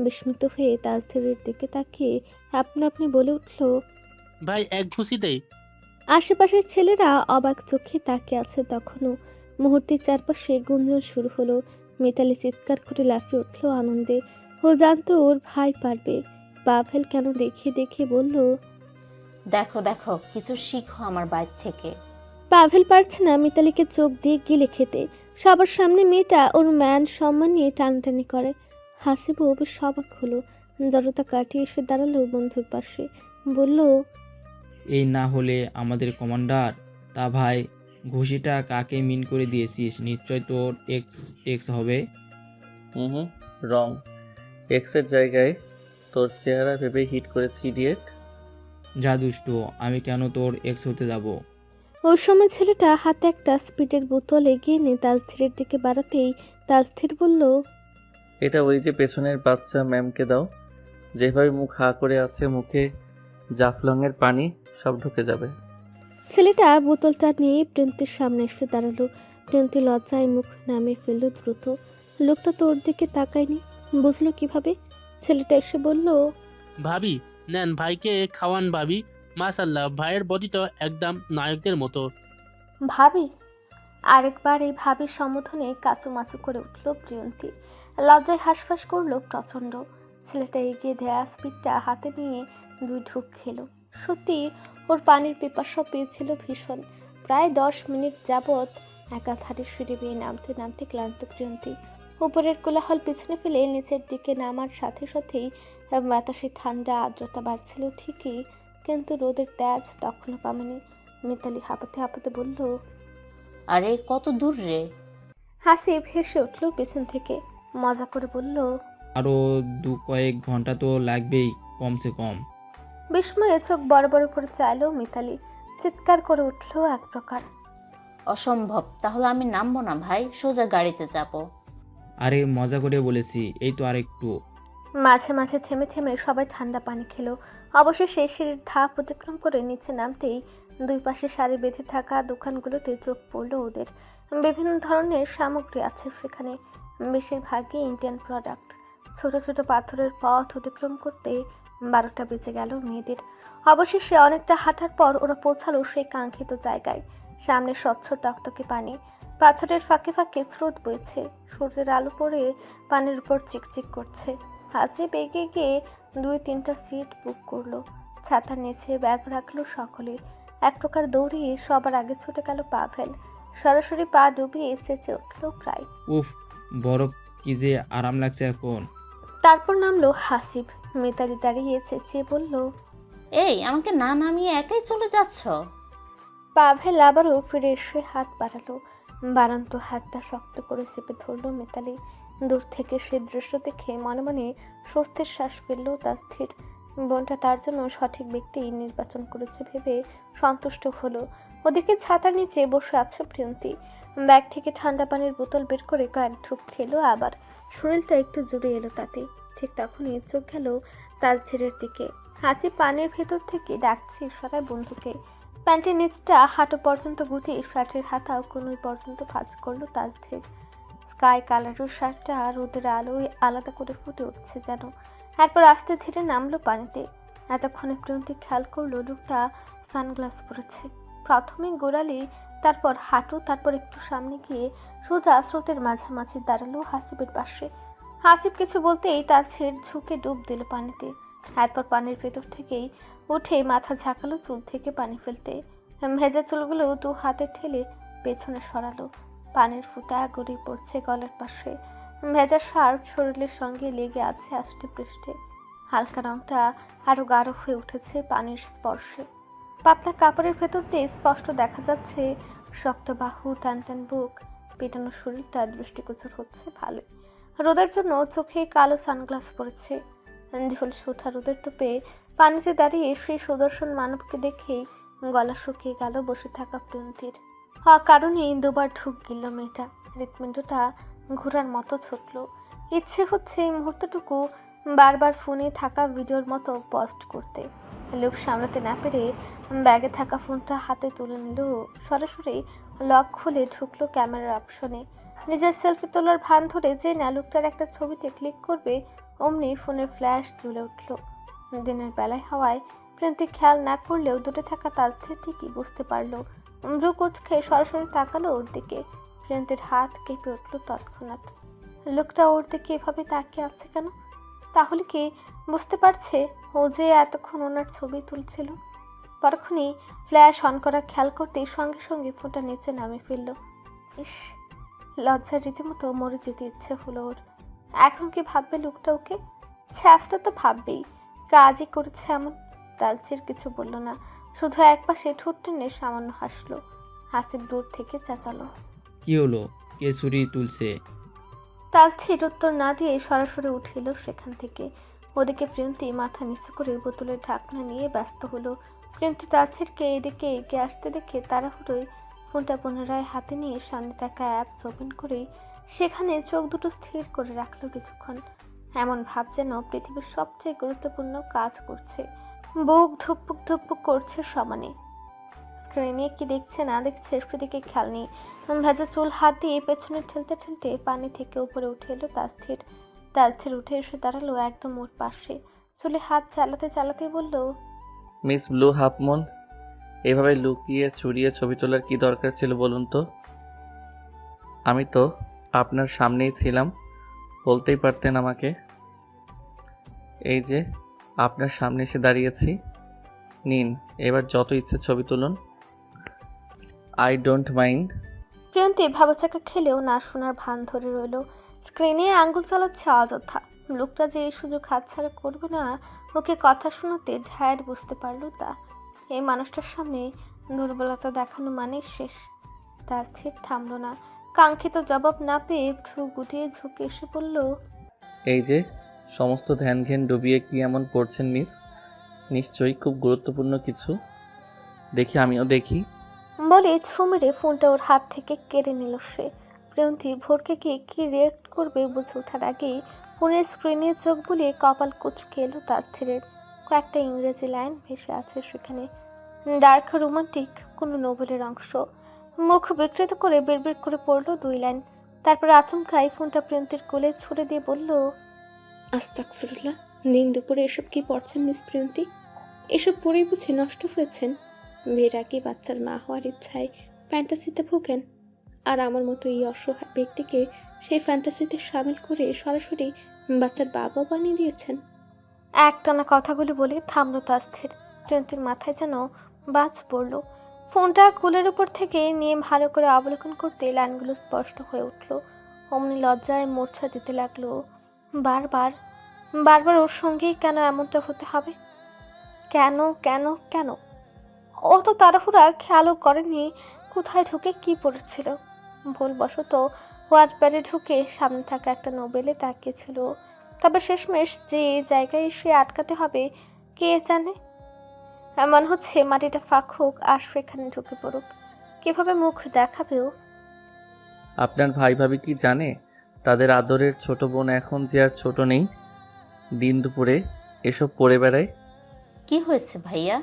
বিস্মিত হয়ে তাজধীরের দিকে তাকিয়ে আপনা আপনি বলে উঠল, ভাই এক ঘুষি দেই। আশেপাশের ছেলেরা অবাক চোখে তাকিয়ে আছে তখনও। মুহূর্তে চারপাশে গুঞ্জন শুরু হলো। মিতালি চিৎকার করে লাফিয়ে উঠল আনন্দে। ও জানতো ওর ভাই পারবে। পাভেল কেন দেখিয়ে দেখিয়ে বলল, দেখো দেখো, কিছু শিখো আমার বাইর থেকে। পাভেল পারছে না মিতালিকে চোখ দিয়ে গিলে খেতে। সবার সামনে মেয়েটা ওর ম্যান সম্মান নিয়ে টানাটানি করে। হাসিবও বেশ অবাক হলো। জড়তা কাটিয়ে এসে দাঁড়ালো বন্ধুর পাশে, বলল, এই না হলে আমাদের কমান্ডার। তা ভাই, ঘুষিটা কাকে মিন করে দিয়েছিস? নিশ্চয় তোর এক্স হবে। হুম, রং। এক্সের জায়গায় তোর চেহারা ভেবে হিট করেছি ইডিয়েট। যা দুষ্টু, আমি কেন তোর এক্স হতে যাব? ওই সময় ছেলেটা হাতে একটা স্পিডের বোতল এগিয়ে নিয়ে তাজধীরের দিকে বাড়াতেই তাজধীর বলল, এটা ওই যে পেছনের বাচ্চা ম্যামকে দাও। যেভাবে মুখ হা করে আছে, মুখে জাফলংয়ের পানি সব ঢুকে যাবে। ছেলেটা বোতলটা নিয়ে প্রিন্তের সামনে এসে দাঁড়ালো। প্রিয়ন্তী লজ্জায় মুখ নামিয়ে ফেলল দ্রুত। লোকটা তো ওর দিকে তাকায়নি, বুঝলো কিভাবে? ছেলেটা এসে বলল, ভাবি নেন ভাইকে খাওয়ান ভাবি। মাশাল্লাহ, ভাইয়ের বডি তো একদম নায়কদের মতো। ভাবি? আরেকবার এই ভাবির সম্বোধনে কাচুমাচু করে উঠল প্রিয়ন্তী। লজ্জায় হাঁসফাঁস করলো প্রচণ্ড। ছেলেটা এগিয়ে দেয়া স্পিডটা হাতে নিয়ে 2 ঢুক খেলো। সত্যি ওর পানির পিপাসা পেয়েছিল ভীষণ। প্রায় 10 মিনিট যাবৎ একাধারে সিঁড়ি বেয়ে নামতে নামতে ক্লান্ত প্রিয়ন্তী। উপরের কোলাহল পিছনে ফেলে নিচের দিকে নামার সাথে সাথেই বাতাসে ঠান্ডা আর্দ্রতা বাড়ছিল ঠিকই, কিন্তু রোদের তেজ তখনও কমেনি। মিতালি হাঁপাতে হাঁপাতে বলল, আরে কত দূর রে? হাসিব হেসে উঠল পেছন থেকে, মজা করে বলল, আরও 2 ঘন্টা তো লাগবেই কমসে কম। বিস্ময়ে চোখ বড় বড় করে চাইল মিতালি। চিৎকার করে উঠল এক প্রকার। অসম্ভব, তাহলে আমি নামবো না ভাই, সোজা গাড়িতে যাব। আরে মজা করে বলেছি, এই তো আরেকটু। মাঝে মাঝে থেমে থেমে সবাই ঠান্ডা পানি খেলো। অবশেষে সিঁড়ির ধাপ অতিক্রম করে নিচে নামতেই 2 পাশে সারি বেঁধে থাকা দোকানগুলোতে চোখ পড়ল ওদের। বিভিন্ন ধরনের সামগ্রী আছে সেখানে, বেশিরভাগই ইন্ডিয়ান প্রোডাক্ট। ছোট ছোট পাথরের পথ অতিক্রম করতে 12টা বেজে গেল মেয়েদের। অবশেষে অনেকটা হাঁটার পর ওরা পৌঁছালো সেই কাঙ্ক্ষিত জায়গায়। সামনে স্বচ্ছ তকতকে পানি, পাথরের ফাঁকে ফাঁকে স্রোত বইছে, সূর্যের আলো পড়ে পানির উপর চিকচিক করছে। হাসিব এগিয়ে গিয়ে 2-3টা সিট বুক করলো। ছাতার নিচে ব্যাগ রাখলো সকলে। এক প্রকার দৌড়িয়ে সবার আগে ছুটে গেল পাভেল। সরাসরি পা ডুবিয়ে চেঁচে উঠল প্রায়। উফ, বরফ কি যে আরাম লাগছে এখন। তারপর নামলো হাসিব। মিতালি দাঁড়িয়ে চেঁচিয়ে বলল, এই আমাকে না নামিয়ে একাই চলে যাচ্ছ? পাভেল আবারও ফিরে এসে হাত বাড়ালো। বাড়ন্ত হাতটা শক্ত করে চেপে ধরল মিতালি। দূর থেকে সে দৃশ্য দেখে মনে মনে স্বস্তির শ্বাস ফেলল তাসথির। বোনটা তার জন্য সঠিক ব্যক্তি নির্বাচন করেছে ভেবে সন্তুষ্ট হলো। ওদিকে ছাতার নিচে বসে আছে প্রিয়ন্তী। ব্যাগ থেকে ঠান্ডা পানির বোতল বের করে কয়েক ঢুক খেলো। আবার শরীরটা একটু জুড়ে এলো তাতে। ঠিক তখনই চোখ গেল তাসধীরের দিকে। হাঁচি পানির ভেতর থেকে ডাকছে ইশারায় বন্ধুকে। প্যান্টের নিচটা হাঁটু পর্যন্ত গুটিয়ে শার্টের হাতাও কোনোই পর্যন্ত ভাঁজ করলো তাসধীর। স্কাই কালারের শার্টটা রোদের আলোয় আলাদা করে ফুটে উঠছে যেন। এরপর আস্তে ধীরে নামলো পানিতে। এতক্ষণে প্রিয়ন্তী খেয়াল করলো লোকটা সানগ্লাস পরেছে। প্রথমে গোড়ালি, তারপর হাঁটু, তারপর একটু সামনে গিয়ে সোজা স্রোতের মাঝামাঝি দাঁড়ালো হাসিবের পাশে। হাসিব কিছু বলতেই তাসধীর ঝুঁকে ডুব দিল পানিতে। এরপর পানির ভেতর থেকেই উঠে মাথা ঝাঁকালো চুল থেকে পানি ফেলতে। ভেজা চুলগুলো 2 হাতে ঠেলে পেছনে সরালো। পানির ফোঁটা গড়িয়ে পড়ছে গলার পাশে। ভেজা শার্ট শরীরের সঙ্গে লেগে আছে আষ্টে পৃষ্ঠে। হালকা রংটা আরো গাঢ় হয়ে উঠেছে পানির স্পর্শে। পাতলা কাপড়ের ভেতর দিয়ে স্পষ্ট দেখা যাচ্ছে শক্ত বাহু, টান টান বুক, পেটানো শরীরটা দৃষ্টিগোচর হচ্ছে ভালোই। রোদের জন্য চোখে কালো সানগ্লাস পরেছে। ঝলসে ওঠা রোদের তোপে পানিতে দাঁড়িয়ে সেই সুদর্শন মানবকে দেখেই গলা শুকিয়ে গেল বসে থাকা প্রিয়ন্তীর। কারণেই 2বার ঢুক গেল মেয়েটা। হৃৎপিণ্ডটা ঘোরার মতো ছুটল। ইচ্ছে হচ্ছে এই মুহূর্তটুকু বারবার ফোনে থাকা ভিডিওর মতো পোস্ট করতে। লোভ সামলাতে না পেরে ব্যাগে থাকা ফোনটা হাতে তুলে নিল। সরাসরি লক খুলে ঢুকলো ক্যামেরার অপশনে। নিজের সেলফি তোলার ভান ধরে যে না লোকটার একটা ছবিতে ক্লিক করবে, অমনি ফোনের ফ্ল্যাশ জ্বলে উঠল। দিনের বেলায় হওয়ায় প্রিয়ন্তী খেয়াল না করলেও দূরে থাকা তাসধীর ঠিকই বুঝতে পারলো। ভ্রু কুঁচকে সরাসরি তাকালো ওর দিকে। প্রিয়ন্তীর হাত কেঁপে উঠল তৎক্ষণাৎ। লোকটা ওর দিকে এভাবে তাকিয়ে আছে কেন? তাহলে কি বুঝতে পারছে ও যে এতক্ষণ ওনার ছবি তুলছিল? পরক্ষণেই ফ্ল্যাশ অন করা খেয়াল করতেই সঙ্গে সঙ্গে ফোনটা নিচে নামে ফেলল। ইস, লজ্জার রীতিমতো মরে যেতে ইচ্ছে হলো ওর। এখন কি ভাববে লোকটা ওকে? ছ্যাঁচটা তো ভাববেই, কাজই করেছে এমন। তাসধীর কিছু বলল না, শুধু একপাশে ঠোঁট টেনে সামান্য হাসলো। হাসিব দূর থেকে চেঁচালো, কি হলো? কে ছুরি তুলছে? তাসধীর উত্তর না দিয়ে সরাসরি উঠে এলো সেখান থেকে। ওদিকে প্রিয়ন্তী মাথা নিচু করে বোতলের ঢাকনা নিয়ে ব্যস্ত হলো। প্রিয়ন্তী তাসধীরকে এদিকে এগিয়ে আসতে দেখে তাড়াহুড়োয় ফোনটা পুনরায় হাতে নিয়ে সামনে থাকা অ্যাপস ওপেন করে সেখানে চোখ দুটো স্থির করে রাখলো কিছুক্ষণ। এমন ভাব যেন পৃথিবীর সবচেয়ে গুরুত্বপূর্ণ কাজ করছে। বুক ধুকপুক ধুকপুক করছে সমানে। স্ক্রিনে কি দেখছে না দেখছে সেদিকে খেয়াল নেই। ভেজা চুল হাত দিয়ে পেছনে ঠেলতে ঠেলতে পানি থেকে উপরে উঠে এলো তাসথির। তাসথির উঠে এসে দাঁড়ালো একদম ওর পাশে, চুলে হাত চালাতে চালাতে বলল, মিস ব্লু হাফ মুন, এভাবে লুকিয়ে চুরিয়ে ছবি তোলার কি দরকার ছিল বলুন তো? আমি তো আপনার সামনেই ছিলাম, বলতেই পারতেন আমাকে। এই যে আপনার সামনে এসে দাঁড়িয়েছি, নিন এবার যত ইচ্ছে ছবি তুলুন, আই ডোন্ট মাইন্ড। প্রিয়ন্তী ভাবাচাকা খেলেও না শোনার ভান ধরে রইল। স্ক্রিনে আঙ্গুল চালাচ্ছে অযথা। লোকটা যে এই সুযোগ হাতছাড়া করবে না ওকে কথা শোনাতে ঢ্যাঁড় বুঝতে পারল তা। এই মানুষটার সামনে দুর্বলতা দেখানো মানেই শেষ। তাসথির থামল না। কাঙ্ক্ষিত জবাব না পেয়ে ভ্রু গুটিয়ে ঝুঁকে এসে বলল, এই যে সমস্ত ধ্যান ঘ্যান ডুবিয়ে কি এমন পড়ছেন মিস? নিশ্চয়ই খুব গুরুত্বপূর্ণ কিছু, দেখি আমিও দেখি। বলে ছো মেরে ফোনটা ওর হাত থেকে কেড়ে নিল সে। প্রিয়ন্তী ভোরকে গিয়ে কি রিয়েক্ট করবে বুঝে ওঠার আগেই ফোনের স্ক্রিনে চোখ বুলিয়ে কপাল কুঁচকে এলো তাসথিরের। কয়েকটা ইংরেজি লাইন ভেসে আছে সেখানে, ডার্ক রোমান্টিক কোনো নোবেলের অংশ। মুখ বিকৃত করে বিড়বিড় করে পড়লো 2 লাইন। তারপর আচমকাই ফোনটা প্রিয়ন্তীর কোলে ছুড়ে দিয়ে বলল, আস্তাগফিরুল্লাহ, দিন দুপুরে এসব কি পড়ছেন মিস প্রিয়ন্তী? এসব পড়েই বুঝি নষ্ট হয়েছেন? বিয়ের আগে বাচ্চার মা হওয়ার ইচ্ছায় ফ্যান্টাসিতে ভোগেন, আর আমার মতো এই অসহায় ব্যক্তিকে সেই ফ্যান্টাসিতে সামিল করে সরাসরি বাচ্চার বাবা বানিয়ে দিয়েছেন। একটানা কথাগুলো বলে থামলো তাসথির। প্রিয়ন্তীর মাথায় যেন বাজ পড়ল। ফোনটা কোলের উপর থেকে নিয়ে ভালো করে অবলোকন করতে লাইনগুলো স্পষ্ট হয়ে উঠল। অমনি লজ্জায় মূর্ছা দিতে লাগলো। বারবার বারবার ওর সঙ্গেই কেন এমনটা হতে হবে? কেন কেন কেন? অত তাড়াহুড়া খেয়ালও করেনি কোথায় ঢুকে কি পড়েছিল। ভুলবশত ওয়ার্ডপ্যাডে ঢুকে সামনে থাকা একটা নোবেলে তাকিয়েছিল। তবে শেষমেশ যে জায়গায় এসে আটকাতে হবে কে জানে। এমন হচ্ছে মাটিটা ফাঁক হোক আর সেখানে ঢুকে পড়ুক। কিভাবে মুখ দেখাবেও? আপনার ভাই ভাবি কি জানে তাদের আদরের ছোট বোন এখন যে আর ছোট নেই, দিন দুপুরে এসব পড়ে বেড়ায়? কি হয়েছে ভাইয়া?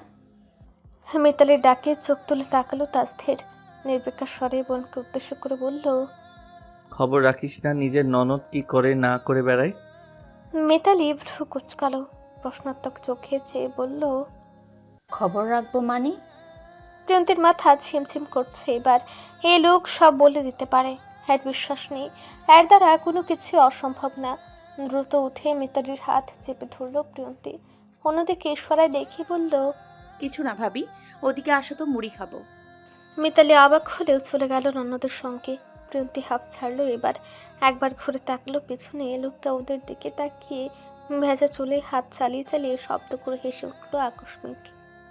মিতালির ডাকে চোখ তুলে তাকালো তাসথির। নির্বিকার স্বরে বোনকে উদ্দেশ্য করে বলল, খবর রাখিস না নিজের ননদ কি করে না করে বেড়ায়? মিতালি ভ্রু কুচকালো, প্রশ্নাত্মক চোখে চেয়ে বলল, খবর রাখবো মানে? প্রিয়ন্তীর মাথা ছিমছিম করছে। এবার এ লোক সব বলে দিতে পারে, এর বিশ্বাস নেই। এর দ্বারা কোনো কিছু অসম্ভব না। দ্রুত উঠে মিতালির হাত চেপে ধরল প্রিয়ন্তী। অন্যদিকে ঈশ্বরায় দেখি বলল, কিছু না ভাবি, ওদিকে আসো তো, মুড়ি খাবো। মিতালি অবাক হলেও চলে গেল অন্যদের সঙ্গে। প্রিয়ন্তী হাফ ছাড়লো। এবার একবার ঘুরে তাকালো পেছনে। লোকটা ওদের দিকে তাকিয়ে ভেজা চুলে হাত চালিয়ে চালিয়ে শব্দ করে হেসে উঠলো আকস্মিক।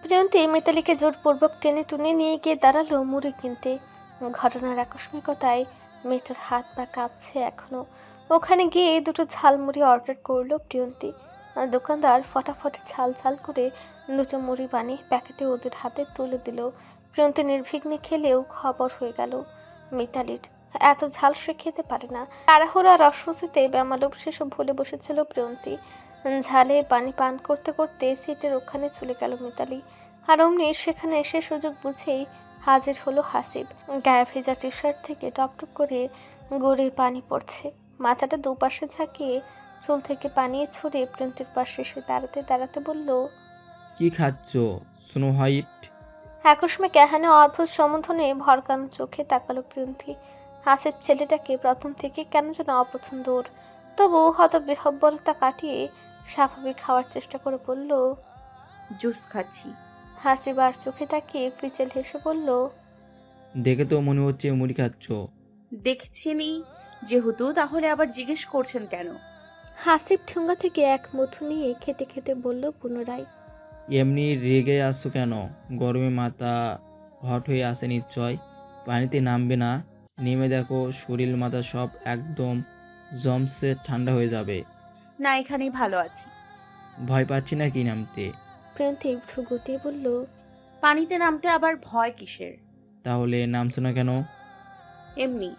প্রিয়ন্তী মিতালিকে জোরপূর্বক টেনে টুনে নিয়ে গিয়ে দাঁড়ালো মুড়ি কিনতে। ঘটনার আকস্মিকতায় মেয়েটার হাত পা কাঁপছে এখনো। ওখানে গিয়ে 2টো ঝালমুড়ি অর্ডার করলো প্রিয়ন্তী। আর দোকানদার ফটাফট ঝাল ঝাল করে 2টো মুড়ি বানিয়ে প্যাকেটে ওদের হাতে তুলে দিল। প্রিয়ন্তী নির্বিঘ্নে খেলেও খবর হয়ে গেল মিতালির। এত ঝাল সে খেতে পারে না। তাড়াহুড়া রসরুচিতে বেমালুম সেসব ভুলে বসেছিল প্রিয়ন্তী। ঝালে পানি পান করতে করতে সিটের ওখানে চলে গেল মিতালি। আর অমনি সেখানে এসে সুযোগ বুঝেই হাজির হলো হাসিব। গায়ে ভেজা টি শার্ট থেকে টপটপ করে গড়িয়ে পানি পড়ছে। মাথাটা দুপাশে ঝাঁকিয়ে চুল থেকে পানি ছুড়ে প্রিয়ন্তীর পাশে এসে দাঁড়াতে দাঁড়াতে বলল, কি খাচ্ছ স্নো হোয়াইট? আকস্মিক এখানে অদ্ভুত সম্বোধনে ভরকানো চোখে তাকালো প্রিয়ন্তী। হাসিব ছেলেটাকে প্রথম থেকে কেন যেন অপছন্দ ওর। তবু হয়ত বিহব্বলতা কাটিয়ে স্বাভাবিক খাওয়ার চেষ্টা করে বলল, জুস খাচ্ছি। হাসিব আর চোখে তাকিয়ে ফিচেল হেসে বলল, দেখে তো মনে হচ্ছে মুড়ি খাচ্ছ। দেখছেনই যেহেতু, তাহলে আবার জিজ্ঞেস করছেন কেন? হাসিব ঠুঙ্গা থেকে এক মুঠো নিয়ে খেতে খেতে বলল পুনরায়, এমনি রেগে আসছো কেন? গরমে মাথা হট হয়ে আসে নিশ্চয়। পানিতে নামবে না, নেমে দেখো শরীর মাথা সব একদম জমসে ঠান্ডা হয়ে যাবে। না, এখানেই ভালো আছি। ভয় পাচ্ছি না কি নামতে? প্রিয়ন্তী ভ্রু গুটিয়ে বলল, পানিতে নামতে আবার ভয় কিসের? তাহলে নামছো না কেন? এমনি।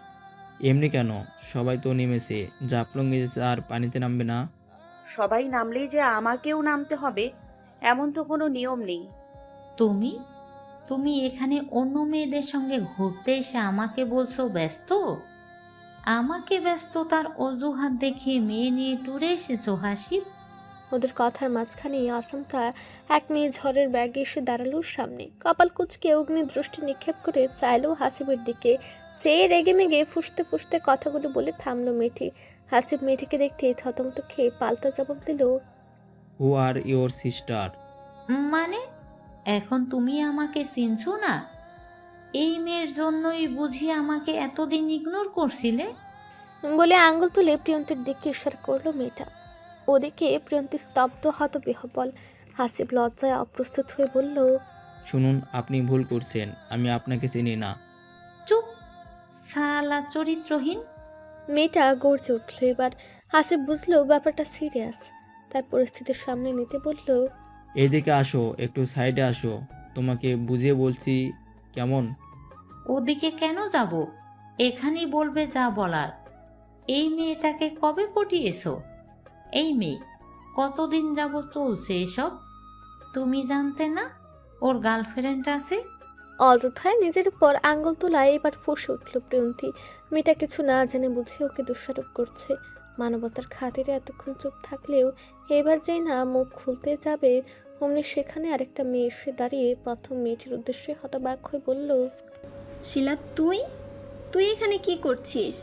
এমনি কেন? সবাই তো নেমেছে, জাফলং এসেছে আর পানিতে নামবে না? সবাই নামলেই যে আমাকেও নামতে হবে এমন তো কোনো নিয়ম নেই। তুমি তুমি এখানে অন্য মেয়েদের সঙ্গে ঘুরতে এসে আমাকে বলছো ব্যস্ত? আমাকে ব্যস্ততার অজুহাত দেখিয়ে মেয়ে নিয়ে ট্যুরে এসেছো হাসিব? ওদের কথার মাঝখানে আচমকা এক মেয়ে ঝড়ের ব্যাগে এসে দাঁড়ালো সামনে। কপাল কুঁচকে অগ্নি দৃষ্টি নিক্ষেপ করে চাইলো হাসিবের দিকে। চেয়ে রেগে মেগে ফুঁসতে ফুঁসতে কথাগুলো বলে থামলো মেয়েটি। হাসিব মেয়েটিকে দেখতে থতমত খেয়ে পাল্টা জবাব দিল, হু আর ইওর সিস্টার? মানে এখন তুমি আমাকে চিনছো না? এই মেয়ের জন্যই বুঝি আমাকে এতদিন ইগনোর করছিলে? বলে আঙ্গুল তুলে প্রিয়ন্তীর দিকে ইশারা করলো মেয়েটা। ওদিকে প্রিয়ন্তী স্তব্ধ হতবিহ্বল। হাসিব লজ্জায় অপ্রস্তুত হয়ে বলল, শুনুন, আপনি ভুল করছেন, আমি আপনাকে চিনি না। চুপ, সালা চরিত্রহীন। মেয়েটা গর্জে উঠল। এবার হাসিব বুঝলো ব্যাপারটা সিরিয়াস। তার পরিস্থিতির সামনে নিতে বলল, এইদিকে আসো, একটু সাইডে আসো, তোমাকে বুঝিয়ে বলছি কেমন? ওদিকে কেন যাব? এখানেই বলবে যা বলার। এই মেয়েটাকে কবে পটিয়েছো? এই মেয়ে কতদিন যাব চলছে এসব? তুমি জানতে না ওর গার্লফ্রেন্ড আছে? অযথায় নিজের উপর আঙ্গুল তোলায় এবার ফুঁসে উঠল প্রিয়ন্তী। মেয়েটা কিছু না জেনে বুঝে ওকে দোষারোপ করছে। মানবতার খাতিরে এতক্ষণ চুপ থাকলেও এবার যেই না মুখ খুলতে যাবে অমনি সেখানে আরেকটা মেয়ে এসে দাঁড়িয়ে প্রথম মেয়েটির উদ্দেশ্যে হতবাক হয়ে বলল, শিলা, তুই এখানে কি করছিস?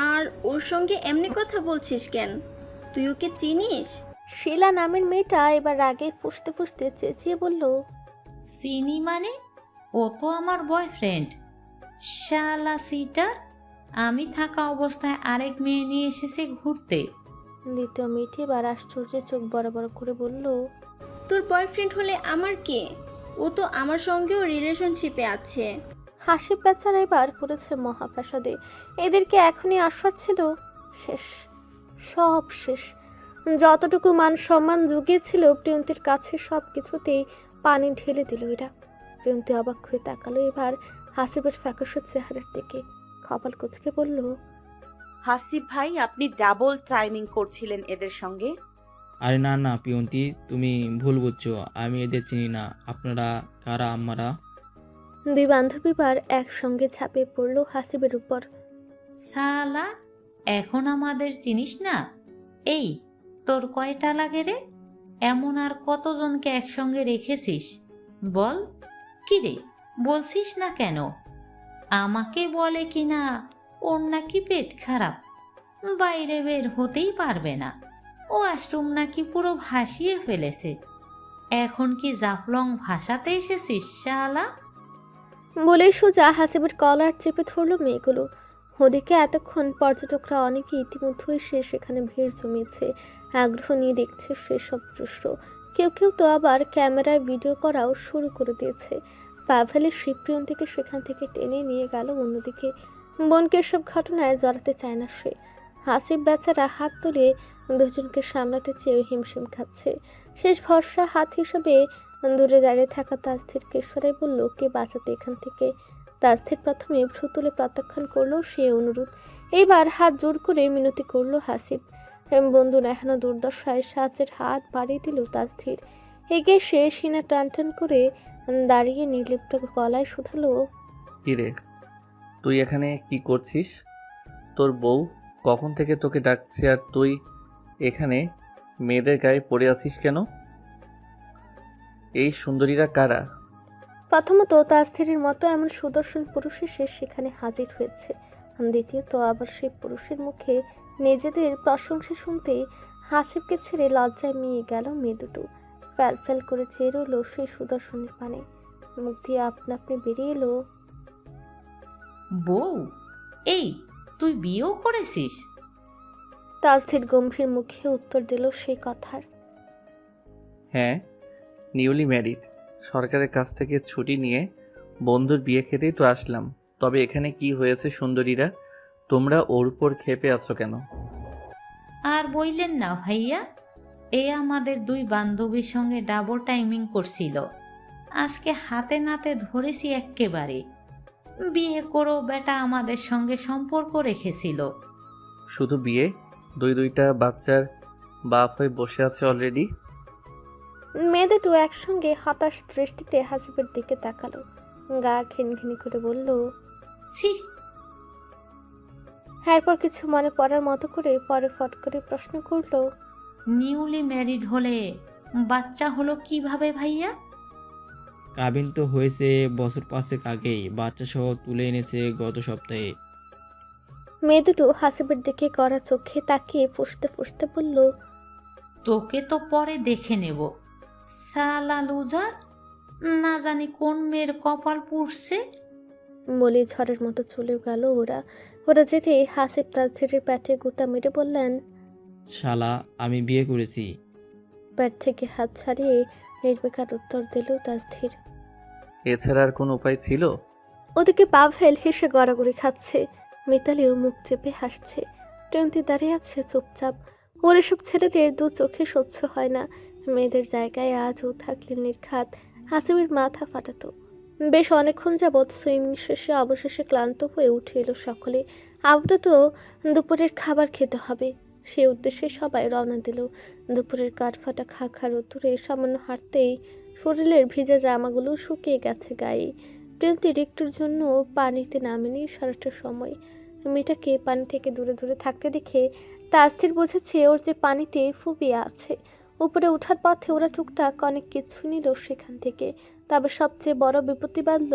আর ওর সঙ্গে এমনি কথা বলছিস কেন? তুই ওকে চিনিস? শিলা নামের মেয়েটা এবার রাগে ফুঁসতে ফুঁসতে চেঁচিয়ে বলল, চিনি মানে? ও তো আমার বয়ফ্রেন্ড। শালা সিটার, আমি থাকা অবস্থায় আরেক মেয়ে নিয়ে এসেছে ঘুরতে। দ্বিতীয় মেয়েটি এবার আশ্চর্যে চোখ বড় বড় করে বলল, তোর বয়ফ্রেন্ড হলে আমার কে? ও তো আমার সঙ্গেও রিলেশনশিপে আছে। হাসিব বেচারা এবার পড়েছে মহাপ্রাসাদে। এদেরকে এখনই আশ্বাস ছিল, শেষ, সব শেষ। যতটুকু মান সম্মান জুগিয়েছিল প্রিয়ন্তীর কাছে সব কিছুতেই পানি ঢেলে দিল এরা। প্রিয়ন্তী অবাক হয়ে তাকালো এবার হাসিবের ফ্যাকাশে চেহারার দিকে। কপাল কুঁচকে বলল, হাসিব ভাই, আপনি ডাবল ট্রাইনিং করছিলেন এদের সঙ্গে? আরে না না পিয়ন্তি, তুমি ভুল বুঝছো, আমি এদের চিনি না। আপনারা কারা আম্মারা? দুই বান্ধবী বার একসঙ্গে ঝাঁপিয়ে পড়লো হাসিবের উপর। শালা, এখন আমাদের চিনিস না? এই তোর কয়টা লাগে রে? এমন আর কতজনকে একসঙ্গে রেখেছিস বল? কি রে, বলছিস না কেন? আমাকে বলে কিনা ওর নাকি পেট খারাপ, বাইরে বের হতেই পারবে না। ও আশ্রম নাকি পুরো ভাসিয়ে ফেলেছে। এখন কি জাফলং ভাসাতে এসেছিস শালা? বলেই সোজা হাসিবের কলার চেপে ধরলো মেয়েগুলো। ওদিকে এতক্ষণ পর্যটকরা অনেকে ইতিমধ্যেই সেখানে ভিড় জমিয়েছে, আগ্রহ নিয়ে দেখছে সেসব দৃশ্য। কেউ কেউ তো আবার ক্যামেরায় ভিডিও করাও শুরু করে দিয়েছে। পাভেলের শিবপ্রিয়ন্তীকে সেখান থেকে টেনে নিয়ে গেল অন্যদিকে। বোনকে সব ঘটনায় জড়াতে চায় না সে। হাসিব বেচারা হাত তুলে দুজনকে সামলাতে চেয়ে হিমশিম খাচ্ছে। শেষ ভরসা হাত হিসেবে দূরে দাঁড়িয়ে থাকা তাজধীরকে সরাই বলল, কে বাঁচাতে এখান থেকে। তাজধীর প্রথমে ভ্রু তুলে প্রত্যাখ্যান করলো সে অনুরোধ। এইবার হাত জোর করে মিনতি করলো হাসিব। বন্ধু নেহানো দুর্দশায় সাহায্যের হাত বাড়িয়ে দিল তাজধীর। এগিয়ে সে সিনা টান টান করে দাঁড়িয়ে নির্লিপ্ত গলায় শুধালো, কিরে, তুই এখানে কি করছিস? তোর বউ কখন থেকে তোকে ডাকছে আর তুই এখানে মেয়েদের গায়ে পড়ে আছিস কেন? এই সুন্দরীরা কারা? প্রথমত তাজধীরের মতো এমন সুদর্শন পুরুষ এসে সেখানে হাজির হয়েছে। দ্বিতীয়ত আবার সেই পুরুষের মুখে নিজেদের প্রশংসা শুনতেই হাসিবকে ছেড়ে লজ্জায় মিয়ে গেল মেয়ে দুটো। ফ্যাল ফ্যাল করে চেয়ে রইল সেই সুদর্শনের পানে। মুখ দিয়ে আপনা আপনি বেরিয়ে এলো, বউ, এই তুই বিয়েও করেছিস? তাজধীর গম্ভীর মুখে উত্তর দিল সেই কথার। হ্যাঁ, নিউলি ম্যারিড। সরকারের কাছ থেকে ছুটি নিয়ে বন্ধুর বিয়ে খেতেই তো আসলাম। তবে এখানে কি হয়েছে সুন্দরীরা? তোমরা ওর উপর ক্ষেপে আছো কেন? আর বললেন না ভাইয়া, এ আমাদের দুই বান্ধবীর সঙ্গে ডাবল টাইমিং করছিল। আজকে হাতে নাতে ধরেছি এক্কেবারে। বিয়ে করো বেটা আমাদের সঙ্গে সম্পর্ক রেখেছিল। শুধু বিয়ে? দুইটা বাচ্চার বাপ হয়ে বসে আছে অলরেডি। মেয়ে দুটো একসঙ্গে হতাশ দৃষ্টিতে হাসিবের দিকে তাকালো। গা ঘিনঘিনি করে বলল, ছি, এরপর কিছু মনে পড়ার মতো করে পরে ফট করে প্রশ্ন করলো, নিউলি ম্যারিড হলে বাচ্চা হলো কিভাবে ভাইয়া? কাবিন তো হয়েছে বছর 5 আগেই, বাচ্চা সহ তুলে এনেছে গত সপ্তাহে। মেয়ে দুটো হাসিবের দিকে কড়া চোখে তাকিয়ে ফুঁসতে ফুঁসতে বলল, তোকে তো পরে দেখে নেব সালা লুজার, না জানি কোন মেয়ের কপাল পুড়ছে। বলে ঝড়ের মতো চলে গেল ওরা। ওরা যেতে হাসিব তাজধীরের পেটে গুতা মেরে বললেন, শালা, আমি বিয়ে করেছি। পেট থেকে হাত ছাড়িয়ে নির্বিকার উত্তর দিল তাজধীর। এছাড়া আর কোনো উপায় ছিল? ওদিকে পাভেল হেসে গড়াগড়ি খাচ্ছে, মিতালিও মুখ চেপে হাসছে। প্রিয়ন্তী দাঁড়িয়ে আছে চুপচাপ। ওর এসব ছেলেদের দু চোখে সহ্য হয় না। মেয়েদের জায়গায় আজও থাকলে নির্ঘাত হাসিবের মাথা ফাটাতো। বেশ অনেকক্ষণ যাবৎ সুইমিং শেষে অবশেষে ক্লান্ত হয়ে উঠে এলো সকলে। আপাতত দুপুরের খাবার খেতে হবে, সে উদ্দেশ্যে সবাই রওনা দিল। দুপুরের কাঠফাটা খাখা রোদ্দুরে সামান্য হাঁটতেই শরীরের ভিজা জামাগুলো শুকিয়ে গেছে গায়ে। প্রিয়ন্তীর একটুর জন্য পানিতে নামেনি সারাটা সময়। মেয়েটাকে পানি থেকে দূরে দূরে থাকতে দেখে তাজধীর বুঝেছে ওর যে পানিতে ফুবিয়ে আছে। উপরে ওঠার পথে ওরা টুকটাক অনেক কিছু নিল সেখান থেকে, তবে সবচেয়ে বড় বিপত্তি বাঁধল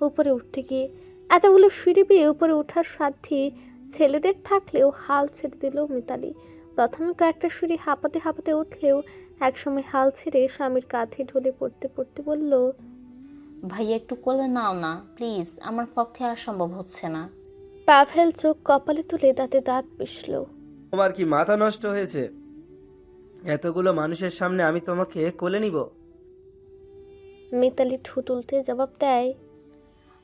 উপরে উঠতে গিয়ে। এতগুলো সিঁড়ি বেয়ে উপরে ওঠার সাধ্যি ছেলেদের থাকলেও হাল ছেড়ে দিল মিতালি। প্রথমে কয়েকটা সিঁড়ি হাঁপাতে হাঁপাতে উঠলেও একসময় হাল ছেড়ে স্বামীর কাঁধে ঢলে পড়তে পড়তে বলল, ভাইয়া একটু কোলে নাও না প্লিজ, আমার পক্ষে আর সম্ভব হচ্ছে না। পাভেল চোখ কপালে তুলে দাঁতে দাঁত পিষল। তোমার কি মাথা নষ্ট হয়েছে? এতগুলো মানুষের সামনে আমি তোমাকে কোলে নিব? মিতালি ঠোঁট উল্টে জবাব দেয়,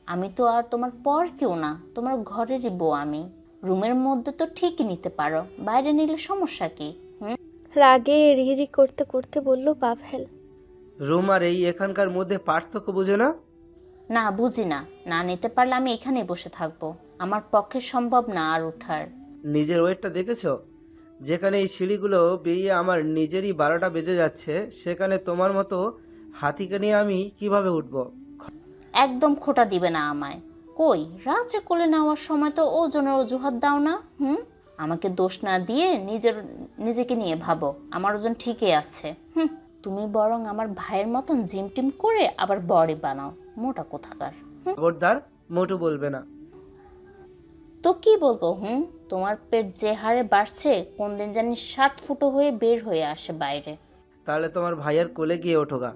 আমি তো আর তোমার পর কেউ না, তোমার ঘরেরই বউ আমি। রুমের মধ্যে তো ঠিকই নিতে পারো, বাইরে নিলে সমস্যা কি? রাগে রিরি করতে করতে বলল পাভেল। রুম আর এই এখানকার মধ্যে পার্থক্য বুঝো না? না বুঝি না, না নিতে পারলে আমি এখানেই বসে থাকবো। আমার পক্ষে সম্ভব না আর ওঠার। নিজের ওয়েটটা দেখেছো? যেখানে এই সিঁড়িগুলো বেরিয়ে আমার নিজেরই 12টা বেজে যাচ্ছে, সেখানে তোমার মতো হাতিকে নিয়ে আমি কিভাবে উঠবো? একদম খোটা দিবে না আমায়। কই, রাত্রে কোলে নেওয়ার সময় তো ওজনের অজুহাত দাও না। আমাকে দোষ না দিয়ে নিজেকে নিয়ে ভাবো, আমার ওজন ঠিকই আছে। তুমি বরং আমার ভাইয়ের মতন জিম টিম করে আবার বডি বানাও, মোটা কোথাকার। খবরদার মোটু বলবে না। তো কি বলবো? তোমার পেট যে হারে বাড়ছে, কোন দিন জানি 60 ফুটো হয়ে বের হয়ে আসে বাইরে। তাহলে তোমার ভাইয়ের কোলে গিয়ে ওঠোগা।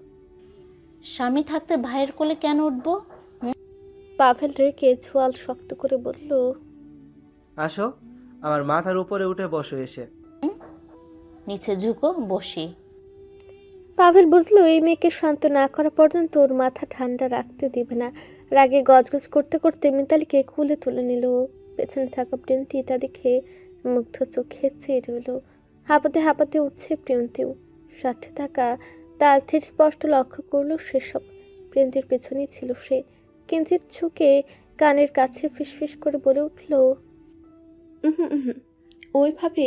স্বামী থাকতে ভাইয়ের কোলে কেন উঠবো? পাভেল রেখে ছোয়াল শক্ত করে বলল, আসো, আমার মাথার উপরে উঠে বসো এসে। নিচে ঝুঁকো, বসি। পাভেল বুঝলো এই মেয়েকে শান্ত না করা পর্যন্ত ওর মাথা ঠান্ডা রাখতে দিবে না। রাগে গজগজ করতে করতে মিতালিকে খুলে তুলে নিল। পেছনে থাকা প্রিয়ন্তী তা দেখে মুগ্ধ চোখে চেয়ে রইল। হাঁপাতে হাঁপাতে উঠছে প্রিয়ন্তীও। সাথে থাকা তাজধীর স্পষ্ট লক্ষ্য করলো সেসব। প্রিয়ন্তীর পেছনেই ছিল সে। কিঞ্চিত ঝুঁকে কানের কাছে ফিসফিস করে বলে উঠল, ওইভাবে